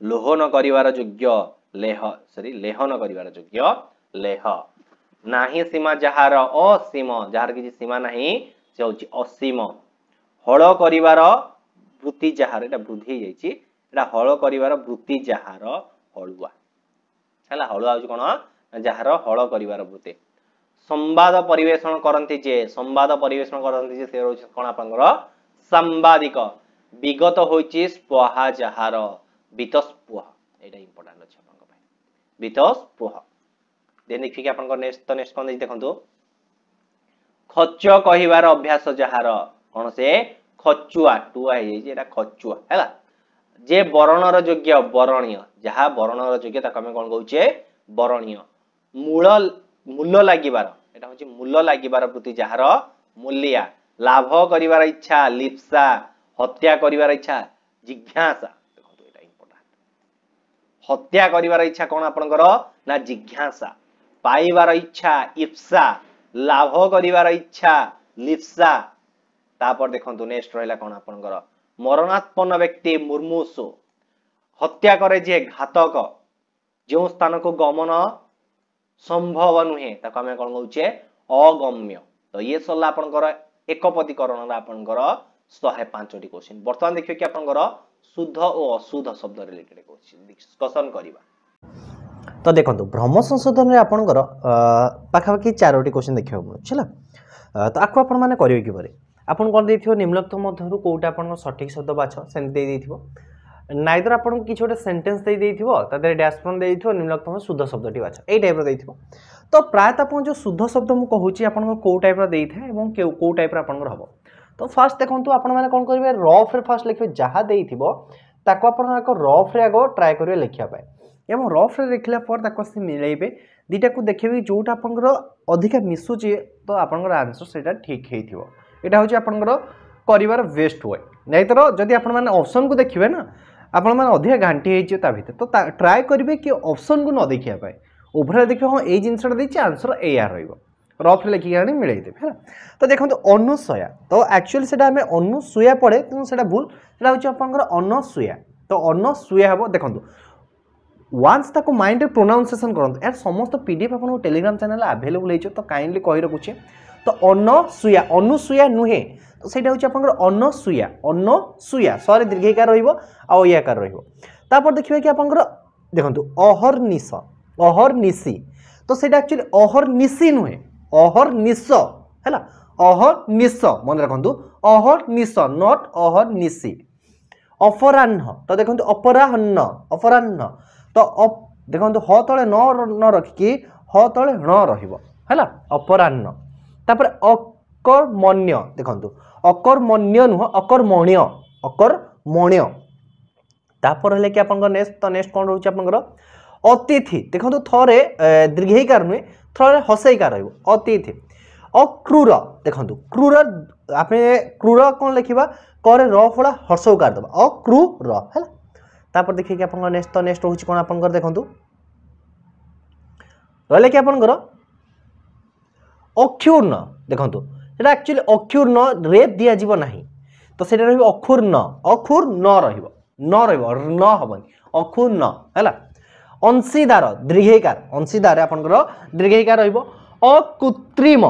लोहन करिवार योग्य लेहन करिवार योग्य लेह नाही सीमा जहार असीम जहार किछि सीमा नाही से होछि असीम हळ करिवार वृत्ति जहार एटा वृद्धि जाइछि एटा हळ करिवार वृत्ति जहार हळुआ हैला हळुआ होछि कोन जहार हळ करिवार वृत्ति संवाद परिवेषण करंती जे से होछि कोन आपनकर संवादिक विगत होछि स्पहा जहार बीतस्पुह एटा इंपोर्टेंट अछि आपन भाई बीतस्पुह देन देखि कि आपन नेक्स्ट कोन देखंतु खच्च कहिवार अभ्यास जहार कोन से खचुआ टुआ हे जे एटा खचुआ हैला जे वरणर योग्य वरणीय जहा वरणर योग्य ताको हम कोन कहूचे वरणीय मूल लागिबार एटा होची मूल लागिबार वृत्ति जहार मूल्या लाभ करिवार इच्छा लिप्सा हत्या करिवार इच्छा जिज्ञासा देखंतु एटा इंपोर्टेंट हत्या करिवार इच्छा कोन आपनकर ना जिज्ञासा पाइबार इच्छा इप्सा लाभ करिवार इच्छा लिप्सा तापर देखंतु नेक्स्ट रहला कोन आपनकर मरणात्पन्न व्यक्ति मुर्मुषु हत्या करे जे घातक जो स्थान को गमन संभव नुहे ताको हम कोन कहूचे अगम्य तो ये सल्ला आपनकर एकपदीकरण आपनकर 105 टी क्वेश्चन वर्तमान देखियो कि आपनकर शुद्ध और अशुद्ध शब्द रिलेटेड क्वेश्चन डिस्कशन करिबा। तो देखो भ्रम संशोधन रे आपनकर पाखापाखि 4टी क्वेश्चन देखियो छला। तो आपको आपण माने करियो कि बरे आपण कोन देथियो निम्नलिखित मध्यरु कोउटा आपण सठिक शब्द बाछ सेन दे देथियो नाइदर आपण किछ गोटे सेंटेंस दे देथियो तादे डैश पॉइंट दे देथियो निम्नलिखित शुद्ध शब्दटी बाछ ए टाइप रो देथियो। तो प्रायत आपण जो शुद्ध शब्द मु कहूची आपण को टाइप रो देइथे एवं को टाइप रो आपण हबो। तो फास्ट देखंतु आपण माने कोन करिवे रफ रे फास्ट लिखिबे जहा देइथिबो ताको आपण एक रफ रे आगो ट्राई करिवे लिखिया पाए एवं रफ रे लिखला पर ताको से मिलेइबे दीटा को देखिबे जोटा आपण अधिका मिसुची तो आपण आंसर सेटा ठीक हेइथिबो। एटा होची आपण करिवार बेस्ट वे नै तर जदि आपण माने ऑप्शन को देखिबे ना आपण माने अधिका घांटी हेइची ता भितर तो ट्राई करिवे कि ऑप्शन को न देखिया पाए ओभर देखिबे हां ए जिंसटा देछि आंसर ए आ रहइबो रफ लिखि गानी मिलई देबे है। तो देखंतु अनुसूया तो एक्चुअली सेटा हमें अनुसूया पड़े तो सेटा भूल सेटा होची आपनकर अनुसूया। तो अनुसूया हबो देखंतु वंस ताको माइंड रे प्रोनाउंसिएशन करंतु यार समस्त पीडीएफ आपन टेलीग्राम चैनल अवेलेबल हेचो तो काइंडली कहि रखुछे। तो अनुसूया अनुसूया नुहे तो सेटा होची आपनकर अनुसूया अनुसूया सॉरी दीर्घिकार रहइबो आ याकार रहइबो। तापर देखिबे कि आपनकर देखंतु अहरनिश अहरनिशी तो सेटा एक्चुअली अहरनिशी नुहे अहरनिश हैला अहरनिश मन रखंतु अहरनिश नॉट अहरनिशी। अपराह्न तो देखंतु अपराह्न अपराह्न तो देखंतु ह तळे न रखिकी ह तळे ण रहिबो हैला अपराह्न। तापर अकर्मण्य देखंतु अकर्मण्य नुह अकर्मण्य अकर्मण्य। तापर हेले कि आपन नेक्स्ट कोन रहउची आपनकर अतिथि देखंतु थरे दीर्घईकार नुहे थरे हसईकार रहइबो अतिथि। अक्रूर देखंतु क्रूर आपने क्रूर कोन लिखिबा करे र फडा हर्षौकार दबा अक्रूर हैला। तापर देखिए कि आपन नेक्स्ट होची कोन आपन देखंतु रहले कि आपन अक्षुर्ण देखंतु सेटा एक्चुअली अक्षुर्ण रेप दिया जीव नाही तो सेटा रहइबो अक्षुर्ण अक्षुर्ण रहइबो न रहइबो न हबनी अक्षुर्ण हैला। अंशीदार दीर्घईकार अंशीदार आपनकर दीर्घईकार रहइबो अकृत्रिम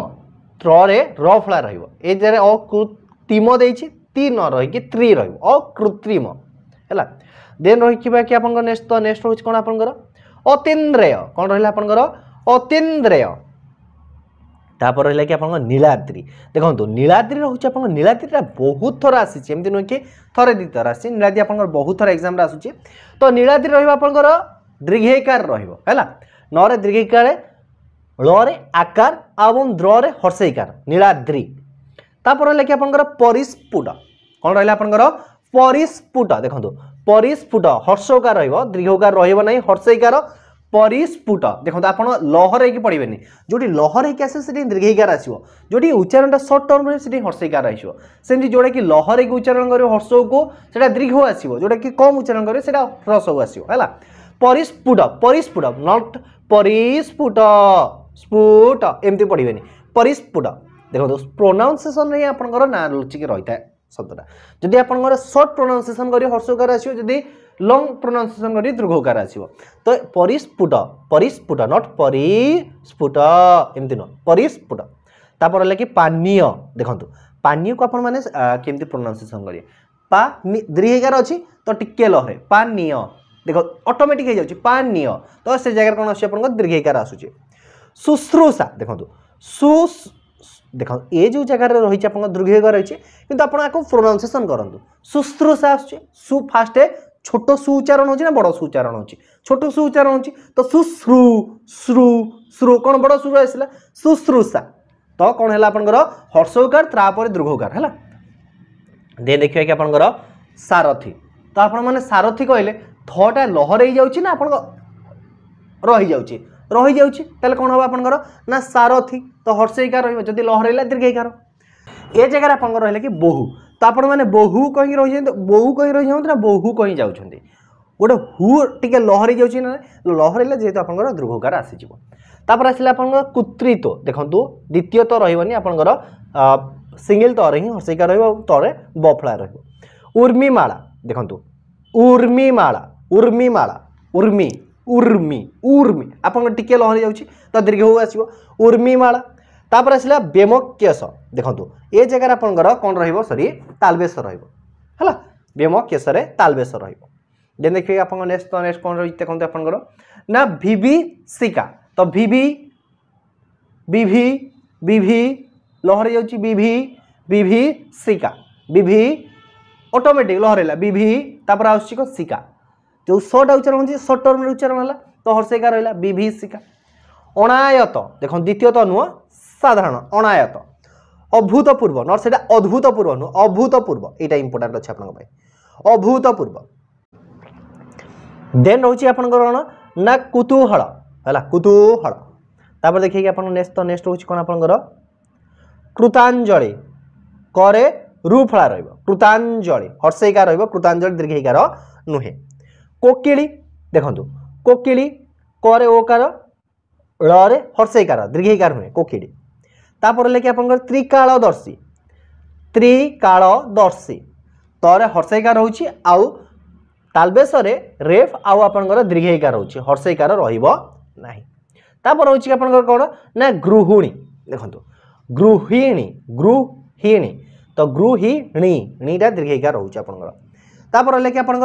रे र फला रहइबो ए जरे अकृत्रिम देछि ती न रहि कि त्री रहइबो अकृत्रिम हैला। देन रहिबा कि आपनकर नेक्स्ट होछि कोन आपनकर अतीन्द्रिय कोन रहला आपनकर अतीन्द्रिय। तापर रहला कि आपनकर नीलाद्रि देखंतु नीलाद्रि रहउछि आपनकर नीलाद्रिटा बहुत थरा आसी छै एमति न कि थरे दी थरा आसी नीलाद्रि आपनकर बहुत थरा एग्जाम रा आसुछि। तो नीलाद्रि रहइबा आपनकर दीर्घईकार रहइबो हैला न रे दीर्घईकार ल रे आकार एवं द्र रे हर्षईकार नीलाद्रि। तापर रहला कि आपनकर परिस्फुट कोन रहला आपनकर परिस्फुट देखंतु परिस्फुट हर्षकार रहइबो दीर्घकार रहइबो नै हर्षईकार परिस्फुट देखंतु आपण लहर की पड़िबेनी जोटी लहर की आसे सेठी दीर्घईकार आसीबो जोटी उच्चारणटा शॉर्ट टर्म रे सेठी हर्षईकार आसीबो सेठी जोडा कि लहर की उच्चारण करियो हर्ष को सेटा दीर्घ आसीबो जोडा कि कम उच्चारण करियो सेटा ह्रस्व आसीबो हैला। परिस्फुट परिस्फुट नॉट परिस्फुट स्फुट एमती पड़िबेनी परिस्फुट देखो प्रोनाउंसिएशन रे आपनकर ना लुचिक रहिता शब्दटा जदि आपनकर शॉर्ट प्रोनाउंसिएशन करियो हर्षकार आसीबो जदि लॉन्ग प्रोनाउंसिएशन करियो दीर्घकार आसीबो। तो परिस्फुट परिस्फुट नॉट परिस्फुट एमती न परिस्फुट। तापर ले कि पानीय देखंतु पानीय को आपन माने केमती प्रोनाउंसिएशन करियो पा दीर्घकार अछि तो टिके लहरे पानीय देखो ऑटोमेटिक हे जाउची पानीय तो से जगह कोन आसी आपन दीर्घकार आसुची। शुश्रूषा देखंतु देखो ए जो जगह रे रहिछि आपन दीर्घकार रहिछि किंतु आपन आको प्रोनाउंसिएशन करंतु शुश्रूषा आसुची सु फास्ट छोटो सु उच्चारण होछि ना बड़ सु उच्चारण होछि छोटो सु उच्चारण होछि तो सुश्रु श्रु श्रु कोन बड़ सु आइसला शुश्रूषा तो कोन हैला आपनकर हर्षकार त्रापर दीर्घकार हैला। दे देखिबा कि आपनकर सारथी तो आपन माने सारथी कहले थटा लहर हो जाउछि ना आपन रहि जाउछि ताले कोन हो आपनकर ना सारथी तो हर्षईकार रहइबो जदि लहर हैला दीर्घईकार ए जगह आपनकर रहले कि बहु तो आपण माने बहु कहि रहि जंत बहु कहि रहि जंत ना बहु कहि जाउछन्ती गोटे हु टिके लहर हो जाउछि ना लहर हैला जेतो आपनकर दीर्घकार आसी जिवो। तापर आसिला आपनकर कुत्रितो देखंतु द्वितीय तो रहिबनी आपनकर सिंगल तो रे हर्षईकार रहइबो तरे बफला रहइबो। उर्मिमाला देखंतु उर्मिमाला उर्मिमाला उर्मी उर्मी उर्मी आपन टिके लहरी जाउछि तो दीर्घ हो आसीबो उर्मिमाला। तापर आसिला बेमक्यस देखंतु ए जगह आपनकर कोन रहइबो सॉरी तालबेस रहइबो हैला व्यम केशरे तालबेश रहिबो जे देखिए आपन नेक्स्ट कोन रही देखंतु आपनकर ना विभीषिका तो विभी लहरी जाउची विभीषिका विभी ऑटोमेटिक लहरेला विभी तापर आउची को सिका जो सटा उच्चारण होची सटर में उच्चारण हला तो हर्षेका रहला विभीषिका अनायत देखो द्वितीय तो नुह साधारण अनायत अभूतपूर्व नर सेटा अद्भुतपूर्व नुह अभूतपूर्व एटा इंपोर्टेंट अछि आपन भाई अभूतपूर्व देन रहउची आपन कोन ना कुतूहल हला कुतूहल तापर देखिए कि आपन नेक्स्ट होची कोन आपन कृतांजलि करे रूफला रहइबो कृतांजलि हर्षेका रहइबो कृतांजलि दीर्घईकार नुहे कोकिली देखंतु कोकिली करे ओकार रे हर्षेकार दीर्घईकार नुहे कोकिली तापर लेके आपन त्रिकालदर्शी तरे हर्षेकार होची आउ तालबेश रे रेफ आउ आपन दीर्घईकार होची हर्षेकार रहिबो नाही तापर होची आपन कोन ना गृहिणी देखंतु गृहिणी तो गृहिणीटा दीर्घईकार होची आपन तापर लेके आपन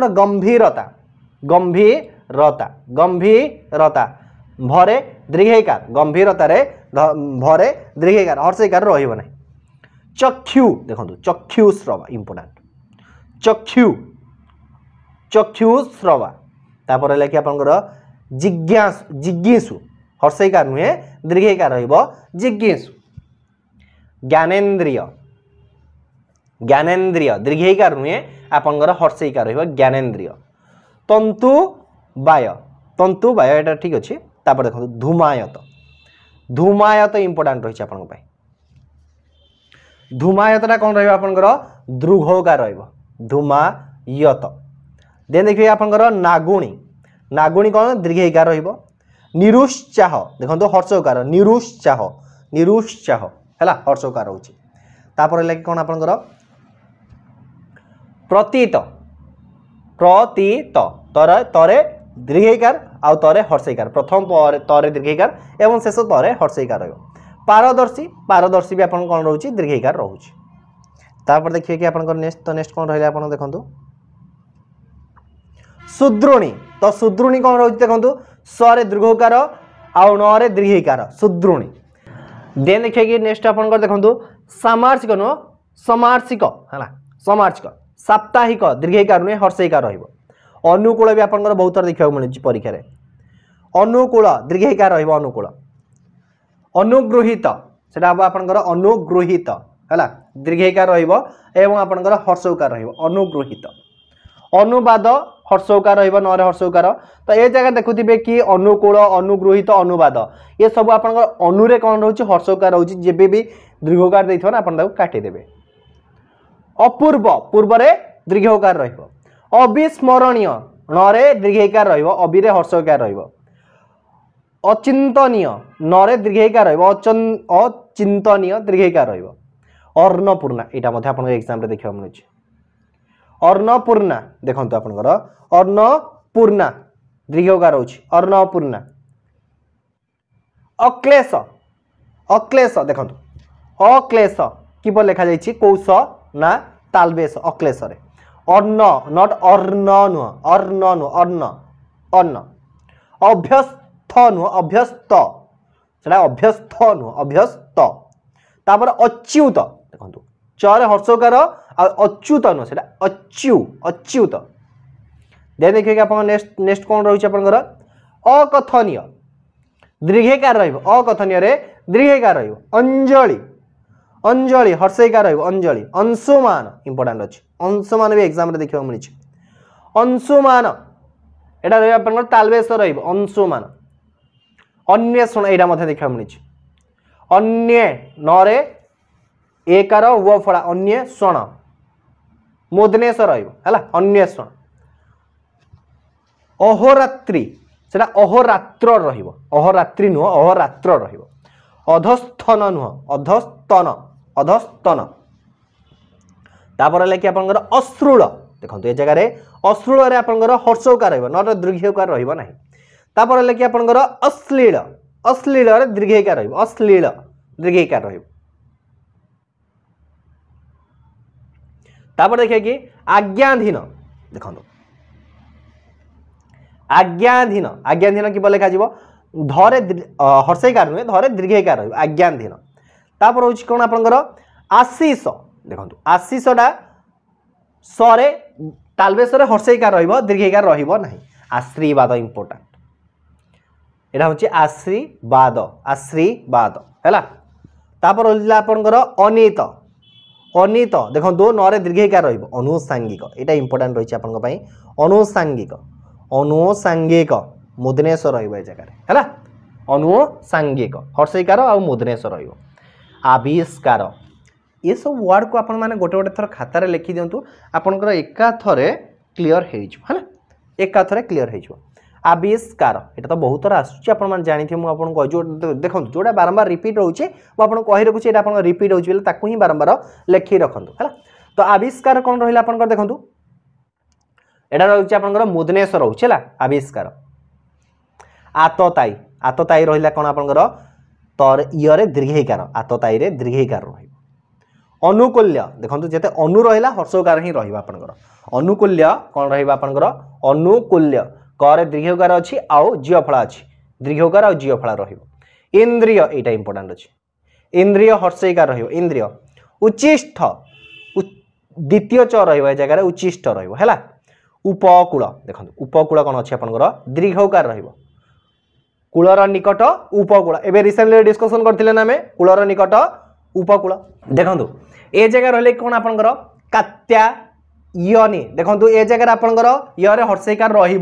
गंभीरता भरे दीर्घईकार गंभीरता रे भरे दीर्घईकार हर्षईकार रहिबो नाही चक्षु देखंतु चक्षु श्रवा इंपोर्टेंट चक्षु श्रवा तापर लेके आपन जिज्ञासु हर्षईकार नुहे दीर्घईकार रहिबो जिज्ञासु ज्ञानेन्द्रिय दीर्घईकार नुहे आपन हर्षईकार रहिबो ज्ञानेन्द्रिय तंतुबाय एटा ठीक अछि तापर देखो धूमायत इंपोर्टेंट रही आपन पाई धूमायतटा कौन रहिबो आपनकर दृघोकार रहिबो धूमायत देन देखिए आपनकर नागुणी कौन दीर्घईकार रहिबो निरुत्साह देखंतु हर्षकार निरुत्साह हैला हर्षकार होची तापर लागे कौन आपनकर प्रतीत तरे दीर्घईकार आउ तरे हर्षईकार प्रथम तरे दीर्घईकार एवं शेष तरे हर्षईकार रहिबो पारदर्शी भी आपन कौन रहउची दीर्घईकार रहउची तापर देखिए कि आपन नेक्स्ट कौन रहले आपन देखंतु सुद्रुणी तो सुद्रुणी कौन रहउची देखंतु सरे दीर्घकार आउ नरे दीर्घईकार सुद्रुणी देन देखिए कि नेक्स्ट आपन देखंतु सामार्षिक नो समार्षिक हला समार्षिक साप्ताहिक दीर्घईकार नुहे हर्षईकार रहिबो अनुकूल भी आपन बहुत थर देखा मिलूँ परीक्षा रे अनुकूल दीर्घईकार रहिबो अनुकूल अनुगृहीत सेटा आपनकर अनुगृहीत हैला दीर्घईकार रहिबो एवं आपनकर हर्षौकार रहिबो अनुगृहीत अनुवाद हर्षौकार रहिबो नरे हर्षौकार तो ए जगह देखुथिबे कि अनुकूल अनुगृहीत अनुवाद ये सब आपनकर अनुरे कोन रहउची हर्षौकार रहउची जेबे भी दीर्घकार देइथो ना आपन ताको काटि देबे अपूर्व पूर्व रे दीर्घकार रहिबो अविस्मरणीय नरे दीर्घकार रहिबो अबिरे हर्षकार रहिबो अचिंतनीय नरे दीर्घकार रहिबो अचिंतनीय दीर्घकार रहिबो अर्णपूर्णा एटा मध्ये आपन एग्जाम रे देखिबा मिलुची अर्णपूर्णा देखंतु आपनकर अर्णपूर्णा दीर्घकार होची अर्णपूर्णा अक्लेश अक्लेश देखंतु अक्लेश किपर लिखा जायछि कौश ना तालबेश अक्लेश रे अर्ण नॉट अर्ण नुह अर्ण नुह अर्ण अन्न अभ्यस्त नुह अभ्यस्त सेटा अभ्यस्त नुह अभ्यस्त तापर अच्युत देखंतु चरे हर्षकार अच्युत नुह सेटा अच्युत देन देखिए अपन नेक्स्ट कोन रहउछि आपनकर अकथनीय दीर्घकार रहिबो अकथनीय रे दीर्घकार रहिबो अंजलि अंजलि हर्षईकार रहिबो अंजलि अंशुमान इंपोर्टेंट अछि अंशुमान भी एग्जाम रे देखिबा मिलछि अंशुमान एटा रहिबो आपनकर तालबेश रहिबो अंशुमान अन्वेषण एटा मध्ये देखिबा मिलछि अन्य नरे एकार व फळा अन्वेषण मोदनेश रहिबो हला अन्वेषण अहोरात्रि सेटा अहोरात्र रहिबो अहोरात्रि नुह अहोरात्र रहिबो अधस्थन नुह अधस्तन अधस्तन तापर लेके आपनकर अश्रुल देखंतु ए जगह रे अश्रुल रे आपनकर हर्षकार रहइबो नट दीर्घकार रहइबो नाही तापर लेके आपनकर अश्लील अश्लील रे दीर्घकार रहइबो अश्लील दीर्घकार रहइबो तापर देखिए कि आज्ञाधीन देखो आज्ञाधीन आज्ञाधीन कि लिखा जीव धरे हर्षईकार नुहे धरे दीर्घईकार रही आज्ञाधीन तापर हूँ कौन आपंकर आशीष देखो आशीषटा सरे तालबेश हर्षईकार दीर्घईकार रहा आशीर्वाद इंपोर्टाट यहाँ हूँ आशीर्वाद आशीर्वाद है तापर आपंकर अनित अनित देखो नरे दीर्घईकार अनुसांगिक यहाँ इंपोर्टाट रही है अनुसांगिक अनुसांगिक मुदनेश रगार है अनुसांगिक हर्षईकार आ मुदनेश रविष्कार ये सब वर्ड को आपण मैंने गोटे गोटे थर खातार लिखि दिंतु आपंकर एका थरे क्लीयर है एका थरे क्लीयर हो आविष्कार यहाँ तो बहुत थर आसूँ आप जानी मुझे जो देखो जोटा बारंबार रिपीट रोचे मुझे कही रखुच्छी ये रिपीट हो ही बारंबार लिखि रखु है तो आविष्कार कौन रहा आप देखूँ यहाँ रोचे आप मुदनेश रोचे आविष्कार आतताई आतताई रहा कौन आपंकर तर इरे दीर्घईकार आतताई रे दीर्घईकार रही अनुकूल्य देखो जिते अनु रहा हर्षकार ही रहा अनुकूल्य कौन रहा अनुकूल्य करे दीर्घकार अच्छी आउ जीवफला अच्छी दीर्घकार आउ जीवफला रही इंद्रिय यहाँ इंपोर्टाट अच्छे इंद्रिय हर्षईकार रही इंद्रिय उच्चिष्ठ द्वितीय च रही जगह उच्चिष्ठ रहा उपकूल देखो उपकूल कौन अच्छे आपंकर दीर्घकार रहा कूलर निकट उपकूल एवं रिसेंटली डिस्कसन करते ना आम कूलर निकट उपकूल देखो ए जगह रही कौन आपंकर कात्यायनी देखो ए जगह आपंकर ये हर्षईकार रही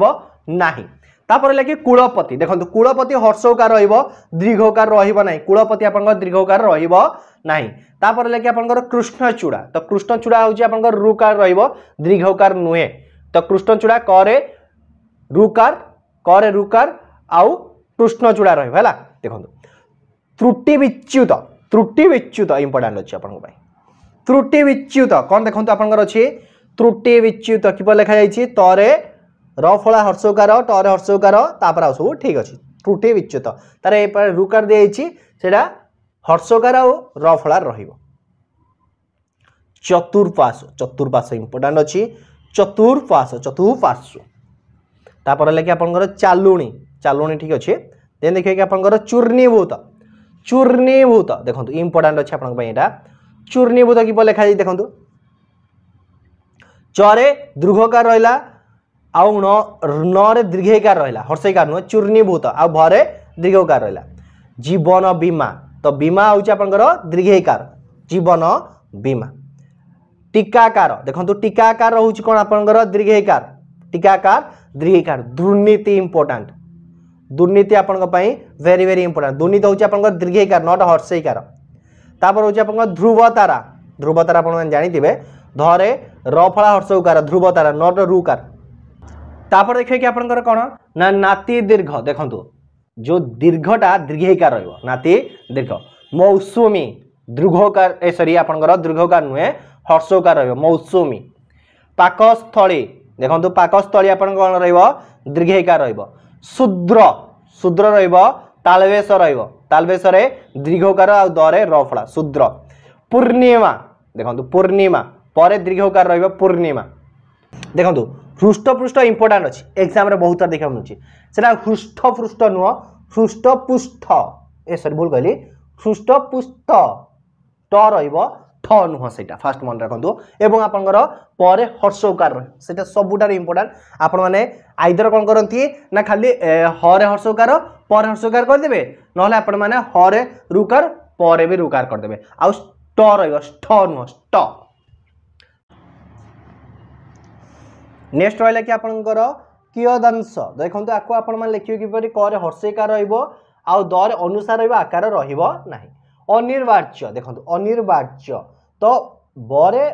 तापर लगे कूलपति देखो कूलपति हर्षकार दीर्घकार रही कूलपति आप दीर्घकार रही तापर लगे आपंकर कृष्णचूड़ा तो कृष्णचूड़ा हूँ आप रुकार दीर्घकार नुहे तो कृष्णचूड़ा करे रुकार आउ कृष्णचूड़ा रहा देखो त्रुटि विच्युत इंपोर्टाट अच्छे आप त्रुटि विच्युत कौन देखो आपंकर अच्छे त्रुटि विच्युत कि लिखा जाइए तरे रफला हर्षकार टर हर्षकार तापर आ सब ठीक अच्छे त्रुटि विच्युत तार रुकार दिखाई हर्षकार आ रफला चतुर्पाश चतुर्पाश इंपोर्टाट अच्छी चतुर्पाश तापर लगे आपंकर चालुणी चालुणी ठीक अच्छे देन देखिए कि आपंकर चूर्णीभूत चूर्णीभूत देखो इंपोर्टाट अच्छे आपंकर चूर्णीभूत कि लिखा जाए देखो चरे दीर्घकार रहा आउ न दीर्घईकार रहा हर्षईकार नुह चूर्णीभूत आ भरे दीर्घकार रहा जीवन बीमा तो बीमा हूँ आपंकर दीर्घईकार जीवन बीमा टीकाकार देखो टीकाकार रोच कौन आपंकर दीर्घईकार टीकाकार दीर्घईकार दुर्नीति इंपोर्टाट दुर्नीति आपण वेरी वेरी इंपोर्टाट दुर्नीति हूँ आप दीर्घईकार नट हर्षईकार तापर हूँ आप ध्रुवतारा ध्रुवतारा आप जानते धरे रफला हर्षकार ध्रुवतारा नट रुकार तापर देखिए कि आपंकर कौन ना नाती दीर्घ देखो जो दीर्घटा दीर्घईकार नाती दीर्घ मौसुमी दीर्घकार सरी आपंकर दीर्घकार नुहे हर्षकार मौसुमी पाकस्थली देखो पाकस्थली आप कौन दीर्घईकार शूद्र शूद्र तालबेश तालबेश दीर्घकार आ दरे रफला शूद्र पूर्णिमा देखो पूर्णिमा पर दीर्घकार पूर्णिमा देखो हृष्टपृष्ठ इंपोर्टाट अच्छे एग्जाम रे बहुत देखा मिलूँ से हृष्टपृष्ठ नुह हृष्टपुष्ठ ए सरी भूल कहली हृष्टपुष्ठ ट ठ नुह से फास्ट मन रखु एवं आपंकर पर हर्षकार रहा सबुठार इंपोर्टाट आपण मैंने आइदर कौन करती ना खाली हरे हर्षकार पर हर्षकार करदे ना आपण मैंने हरे रुकार पर भी रुकार करदे आउ स्ट रठ नुह स्ट नेक्स्ट रहा कि आपंकर कियदंश देखो आपको आप लिखिए किपर कर हर्षईकार आउ दर अनुसार आकार रहा अनिर्वाच्य देखो अनिर्वाच्य तो बरे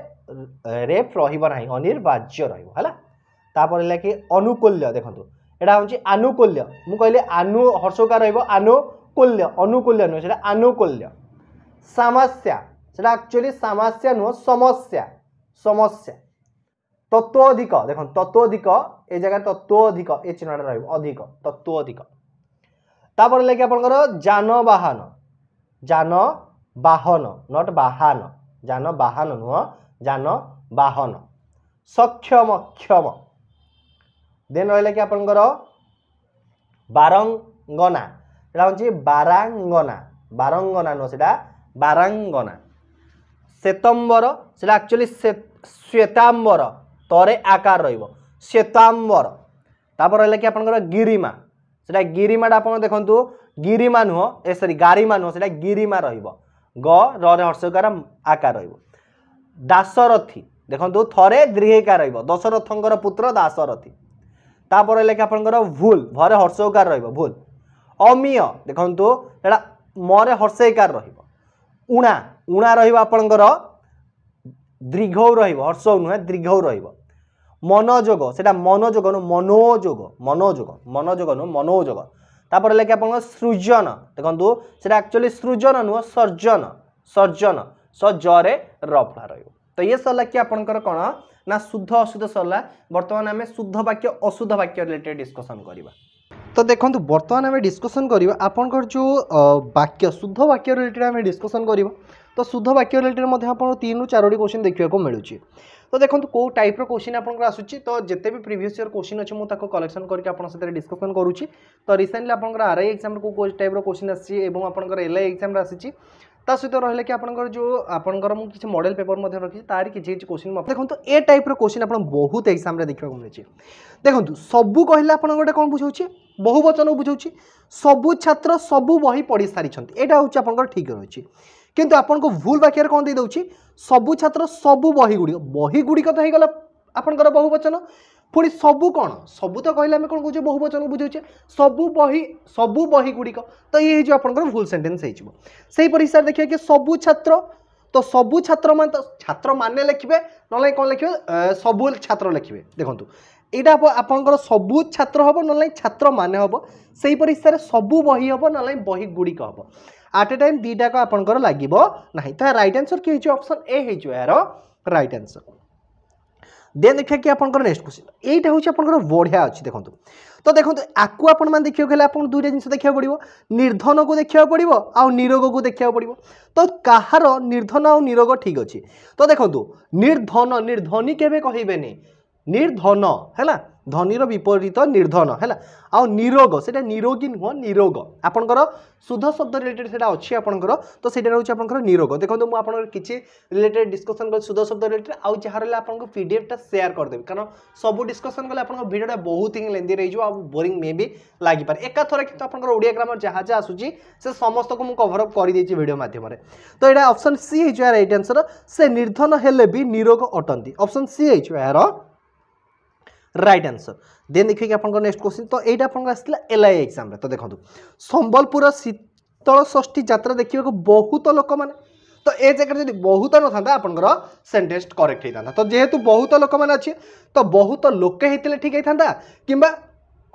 रेफ रहा अनिर्वाच्य रहा कि अनुकूल्य देखो यहाँ हूँ आनुकूल्य मुझे कहली आनु हर्षकार आनुकूल्य अनुकूल्य नुह से आनुकूल्य समस्या से एक्चुअली समस्या नुह समस्या समस्या तत्वधिक देखो तत्वधिक ए जगह तत्वधिक ए चिन्हटा रधिक तत्वधिक तापर लगे आपंकर जानवाहन जानवाहन नट बाहन जानवाहन नुह जानवाहन सक्षम क्षम देन रहा कि आपंकर बारंगना से बारांगना बारंगना नुह से बारांगना श्वेतंबर से एक्चुअली श्वेतांबर तरे आकार श्वेतांबर तापर रहा कि आपंकर गिरिमा से गिरिमा आप देखो गिरिमा नुह सॉरी गारिमा नुह से गिरिमा रे हर्षकार आकार दासरथी देखो थरे दीर्घकार दशरथंकर पुत्र दासरथी तापर रहा कि आपंकर भूल भरे हर्षकार भूल अमीय देखो मरे हर्षकार उणा उणा रपंकर दीर्घ हर्ष नुहे दीर्घ मनोजोग से मनोजोग नु मनोजोग मनोजोग मनोजोग नु मनोजोग तापर रहा कि आप सृजन देखो से एक्चुअली सृजन नुह सर्जन सर्जन सजरे रफला तो ये सरला कि आपंकर कौन ना शुद्ध अशुद्ध सरला बर्तमान आम शुद्ध वाक्य अशुद्ध वाक्य रिलेटेड डिस्कसन करवा तो देखो बर्तमान आम डिस्कसन करवा आपंकर जो वाक्य शुद्ध वाक्य रिलेटेड आम डिस्कसन करवा तो शुद्ध वाक्य रिलेटेड आप 3 ରୁ 4ଟି क्वेश्चन देखा मिलूँ तो देखो कौ टाइप क्वेश्चन आपको आसूची तो जिते भी प्रीवियस ईयर क्वेश्चन अच्छे मुझे कलेक्शन करके डिस्कसन करुच्ची तो रिसेंटली आपंकर आरआई एग्जाम को type question Askar LI exam आसी सहित रहा कि आपंकर जो आपंकर मुझे किसी मॉडल पेपर रखी तार किसी क्वेश्चन देखो तो ए टाइप क्वेश्चन आप बहुत एग्जाम देखा मिले देखो सबू कहले आप गोटे कौन बुझाऊँ बहुवचन बुझाऊँ सबू छात्र सबू बही पढ़ी सारी यहाँ हूँ आप ठीक रही किंतु आपन को भूल वाक्य कौन दे दउची सबु छात्र सबु बही गुड़िक तो होगला आपनकर बहुवचन पुणी सबु कौन सबु तो कहले आम कौन कहे बहुवचन बुझे सबु बही गुड़िक तो ये जो आपनकर भूल सेंटेंस से हिसाब देखिए कि सबु छात्र तो सबु छात्र मान तो छात्र माने लिखे ना कौन लिखे सबु छात्र लिखे देखो यहाँ आपंकर सबु छात्र हम ना छात्र माने हम से हिसाब से सबु बही हम ना बही गुड़िक हम आट ए टाइम दीटा को आपंकर लगे ना तो राइट आंसर किए ऑप्शन ए यार राइट आंसर देन देखिए कि आपंकर नेक्स्ट क्वेश्चन यहीटा हूँ आपंकर बढ़िया अच्छी देखो तो देखो आपको आपने देखिए आप दुईटा जिन देखा पड़ो निर्धन को देखा पड़ो आ निरोग को देखा पड़ो तो कहार निर्धन आ निरोग ठीक अच्छे तो देखो निर्धन निर्धनी केवे कहबेनी निर्धन है धनीर विपरीत निर्धन है आ निरोग से निरोगी नुह निरोग आपंकर शुद्ध शब्द रिलेटेड से अच्छी आपंकर तो से आपंकर निरोग देखो मुझे किसी रिलेटेड डिस्कसन कर शुद्ध शब्द रिलेटेड आउ जहाँ आपको पीडीएफ शेयर करदेवी कारण सब डिस्कसन कले आप भिडियोटा बहुत ही लेंदी रही बोरिंग मे भी लगिपारे एका थर कि आपंकर ओडिया ग्रामर जहाँ जहाँ आसूची से समस्त को मुझे कभर कर भिडियो माध्यम तो यहाँ ऑप्शन सी है राइट आंसर से निर्धन हेले भी निरोग अटंती ऑप्शन सी है यार राइट आंसर देन देखिए आपन नेक्स्ट क्वेश्चन तो यहाँ आपको आसाला एलआई एग्जाम तो देखो संबलपुर शीतल षष्ठी यात्रा देखा बहुत लोक मैंने तो ए जगह जब बहुत न था आपंकर सेंटेंस करेक्ट होता तो जेहेतु बहुत लोक मैंने अच्छे तो बहुत लोके होते ठीक होता कि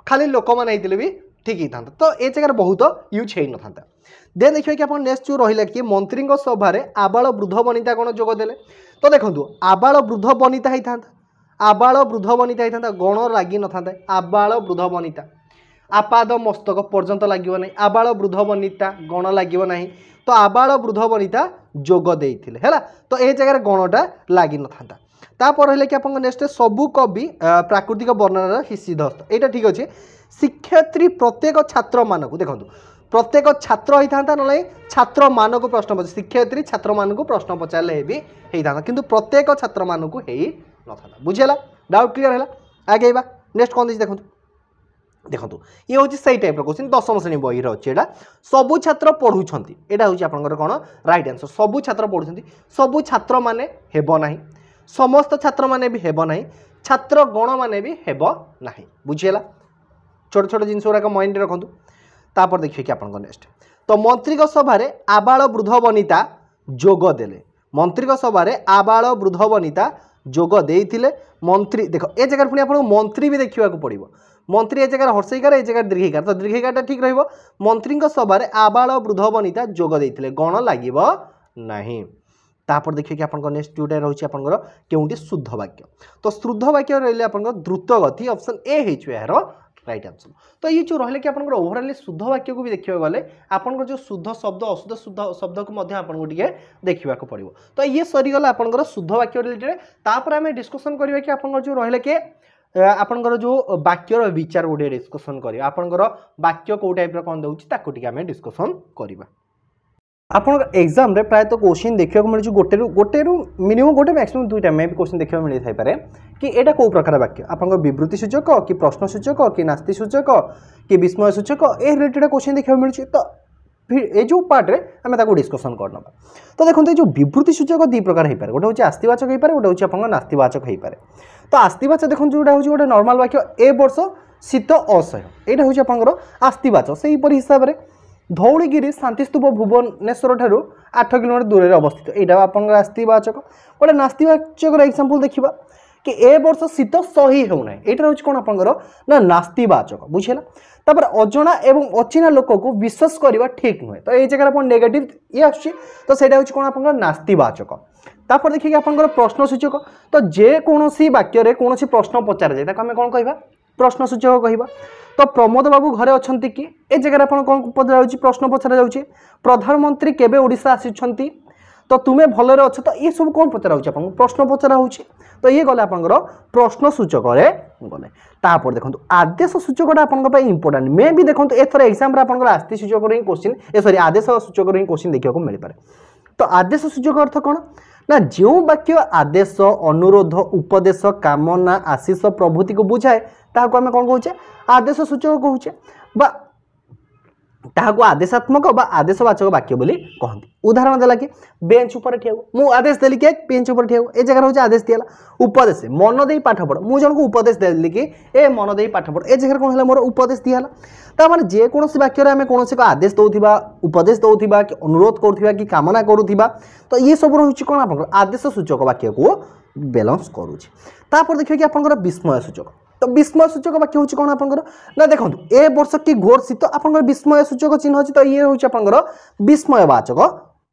खाली लोक मैंने भी ठीक होता तो ये जगह बहुत यूज हो न था देन देखिए कि आप नेक्स्ट जो रहा कि मंत्री सभार आबाल वृद्ध वनिता कौन जोगदेले तो देखो आबाल वृद्ध वनिता होता आबाल वृद्ध वनिता होता गण लगी न था आबाल वृद्ध वनिता आपाद मस्तक पर्यंत लगे ना आबाल वृद्ध वनिता गण लगे ना तो आबाल वृद्ध वनिता जोगदे है तो ये जगह गणटा लगी न था तापर रहा कि आप नेक्स्ट सबु कवि प्राकृतिक वर्णनार सिद्धस्त यहाँ ठीक अच्छे शिक्षयित्री प्रत्येक छात्र मानक देखो प्रत्येक छात्र होता ना छात्र मान को प्रश्न पचार शिक्षयित्री छात्र मान को प्रश्न पचारे भी होता किंतु प्रत्येक छात्र मान को न था बुझेगा डाउट क्लियर है आगे नेक्स्ट कौन देखो देखो ये हूँ से टाइप क्वेश्चन 10वीं श्रेणी बही अच्छे यहाँ सबू छात्र पढ़ुंट यहाँ हूँ आपंकर कौन राइट आंसर सबू छात्र पढ़ुं सबू छात्र माने हेब ना समस्त छात्र माने भी हेब ना छात्र गण माने भी हेब ना बुझीगला छोट छोट जिन गुड़ाक माइंड रखु तापर देखिए कि आपन नेक्स्ट तो मंत्री सभार आबाल वृद्ध वनिता जोगदेले मंत्री सभार आबाल वृद्ध वनिता जोग देइथिले मंत्री देखो ए जगह पुणी आपको मंत्री भी देखा पड़ो मंत्री ए जगह हर्षईकार ए जगह दीर्घिकार तो दीर्घिकारटा ठीक रहिबो मंत्री सभार आबाल वृद्ध वनिता जोग देइथिले गण लागिबो नाही तापर देखिए कि आपन नेक्स्ट जोटा रही आपंकर केउंटी शुद्ध वाक्य तो शुद्ध वाक्य रही आपंकर द्रुत गति ऑप्शन ए है यार राइट आंसर। तो ये जो रहा कि आपंकर ओवरऑल शुद्ध वाक्य को भी देखा गले आपंकर जो शुद्ध शब्द अशुद्ध शुद्ध शब्द को आपको देखा पड़ो। तो ये सरीगला आपंकर शुद्ध वाक्य रिलेटेड तापर आम डिस्कसन करवा कि आपंकर जो रहा कि आपंकर जो वाक्यर विचार गोटे डिस्कसन करिया आपंकर वाक्य को टाइप कौन दूसरी आम डिस्कसन करवा। आपंकर एग्जाम रे प्राय तो क्वेश्चन देखा मिलूँ गोटे मिनिमम गोटे मैक्सिमम दुईटा मे भी क्वेश्चन देखा मिल थाई कि एटा कौ प्रकार वाक्य आपंकर विवृत्ति सूचक कि प्रश्न सूचक कि नास्ति सूचक कि विस्मय सूचक ए रिलेटेड क्वेश्चन देखा मिलूँ। तो ये जो पार्ट रे आम डिस्कसन करना। तो देखो जो विवृत्ति सूचक दु प्रकार हो पाए गोटे हूँ आस्तिवाचक हो पाए गोटे हूँ नास्तिवाचक हो पाए। तो आस्तिवाचक देखो जोटा हूँ गोटे नॉर्मल वाक्य ए वर्ष शीत असह्य यहाँ हूँ आपंकर आस्तिवाचक से हिसाब से धौलीगिरी शांतिस्तूप भुवनेश्वर ठारू 8 किलोमीटर दूर में अवस्थित यहाँ आपंकर आस्तिवाचक। गोटे नास्तिवाचक एग्जांपल देखा कि ए वर्ष शीत सही होना यहाँ हूँ कौन आपंकर ना नास्तिवाचक बुझेगा। तापर अजना एवं अचिना लोक को विश्वास करवा ठीक नुहे। तो ये जगह आप नेगेटिव ये आस तो सही हूँ कौन आपंकर नास्तिवाचक। तापर देखिए आपंकर प्रश्न सूचक। तो जेकोसी वाक्य कौन प्रश्न पचार जाए आम कौन कह प्रश्न सूचक कह। तो प्रमोद बाबू घरे अच्छा कि ए जगह आप कौन पचरा प्रश्न पचरा जाऊँगी प्रधानमंत्री केबे ओडिशा आसिछंती तो तुम्हें भलरे अच्छ। तो ये सब कौन पचरा हो प्रश्न पचरा हो। तो ये गले आपंकर प्रश्न सूचक गले। तापर देखो आदेश सूचकटा आप इंपोर्टाट मे भी देखो एथर एग्जाम आपंकर आस्ति सूचक ही क्वेश्चन सॉरी आदेश सूचक ही क्वेश्चन देखा मिल पाए। तो आदेश सूचक अर्थ कौन ना जो वाक्य आदेश अनुरोध उपदेश कामना आशीष प्रभृति को बुझाए ताको आम कौन कहे आदेश सूचक कहे बा ताको आदेशात्मक बा आदेशवाचक वाक्य बोली कहते। उदाहरण देला कि बेंच ऊपर ठिया मु आदेश देली कि बेंच ऊपर ठिया ए जगह हूँ आदेश दिला। उपदेश मन दे पाठ पढ़ मु जन को उपदेश देली कि ए मन दे पाठ पढ़ ए जगह कौन है मोर उपदेश दिहला। तार जेकोसी वाक्य आम कौन आदेश दौथिबा उपदेश दौथिबा कि अनुरोध करुथिबा कि कामना करुथिबा तो ये सब रही कौन आप आदेश सूचक वाक्य को बैलेंस करुछि। तापर देखिए कि आपंकर विस्मय सूचक। तो विस्मय सूचक वाक्य हूँ कौन आपंकर ना देखो ए वर्ष कि घोर शीत आपंकर विस्मय सूचक चिन्ह अच्छी। तो ये हूँ आपंकर विस्मयवाचक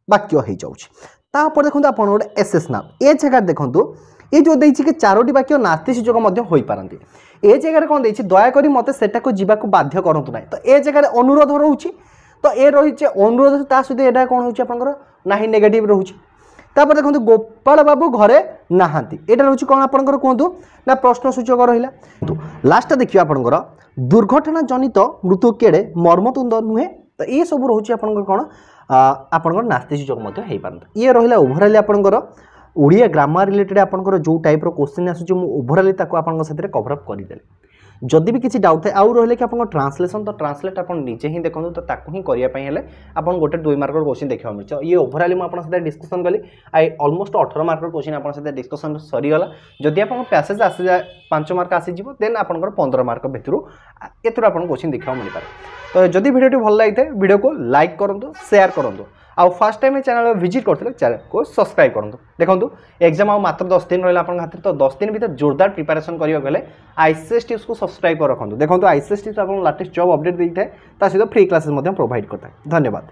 वाक्य हो जाऊँगी। तापर देखो आप गोटे एसएस नाम ए जगह देखो ये जो देछि कि 4टी वाक्य नास्ति सूचक हो पारती ए जगह कौन देछि दयाकोरी मते सेटाको जीवाको बाध्य करंतु नाही। तो ए जगह अनुरोध रहउछि। तो ए रही अनुरोध ता सहित एटा कौन होछि आपंकर नाही नेगेटिव रहउछि। तापर देखो गोपाल बाबू घरे नहांती एटा रहउछि कौन आपंकर कहतु ना प्रश्न सूचक रहिला। तो लास्ट देखियो आपंकर दुर्घटना जनित मृत्यु केड़े मर्मतुंद नुहे। तो ये सब रहउछि आपंकर कौन आपंकर नास्ति सूचक मते हेइ पारंत। ये रहिला ओवरऑल आपंकर ओडिया ग्रामर रिलेटेड आपंकर जो टाइप रो क्वेश्चन आसुछि मु ओवरऑल ताको आपंकर साथे कवर अप करि देले। जदि भी किसी डाउट थाए आउ रहिले कि आपन ट्रांसलेशन तो ट्रांसलेट आपन निजे ही देखो तो ताकू ही करिया पई हेले आपन गोटे 2 मार्कर क्वेश्चन देखा मिलछ। ये ओवरऑल मु आपन साथे डिस्कशन कली आई ऑलमोस्ट 18 मार्कर क्वेश्चन आपन साथे डिस्कशन सरी गला। जदि आपन पैसेज आसी जाए 5 मार्क आसी जिवो देन आपन 15 मार्क भितरु एथुर आपन क्वेश्चन देखा मिल पारे। तो जदि वीडियो भल लागिथे वीडियो को लाइक करंतु शेयर करंतु आउ फर्स्ट टाइम चैनल विजिट करते चैनल को सब्सक्राइब करूँ। देखो एग्जाम मात्र 10 दिन रहा हाथ तो 10 दिन भीतर जोरदार प्रिपरेशन करने गले आईसीएस टिप्स को सब्सक्राइब कर रखुँ। देखो आईसीएस टिप्स आप लाटेस्ट जॉब अपडेट देता है सहित फ्री क्लासेस प्रोवाइड करता है। धन्यवाद।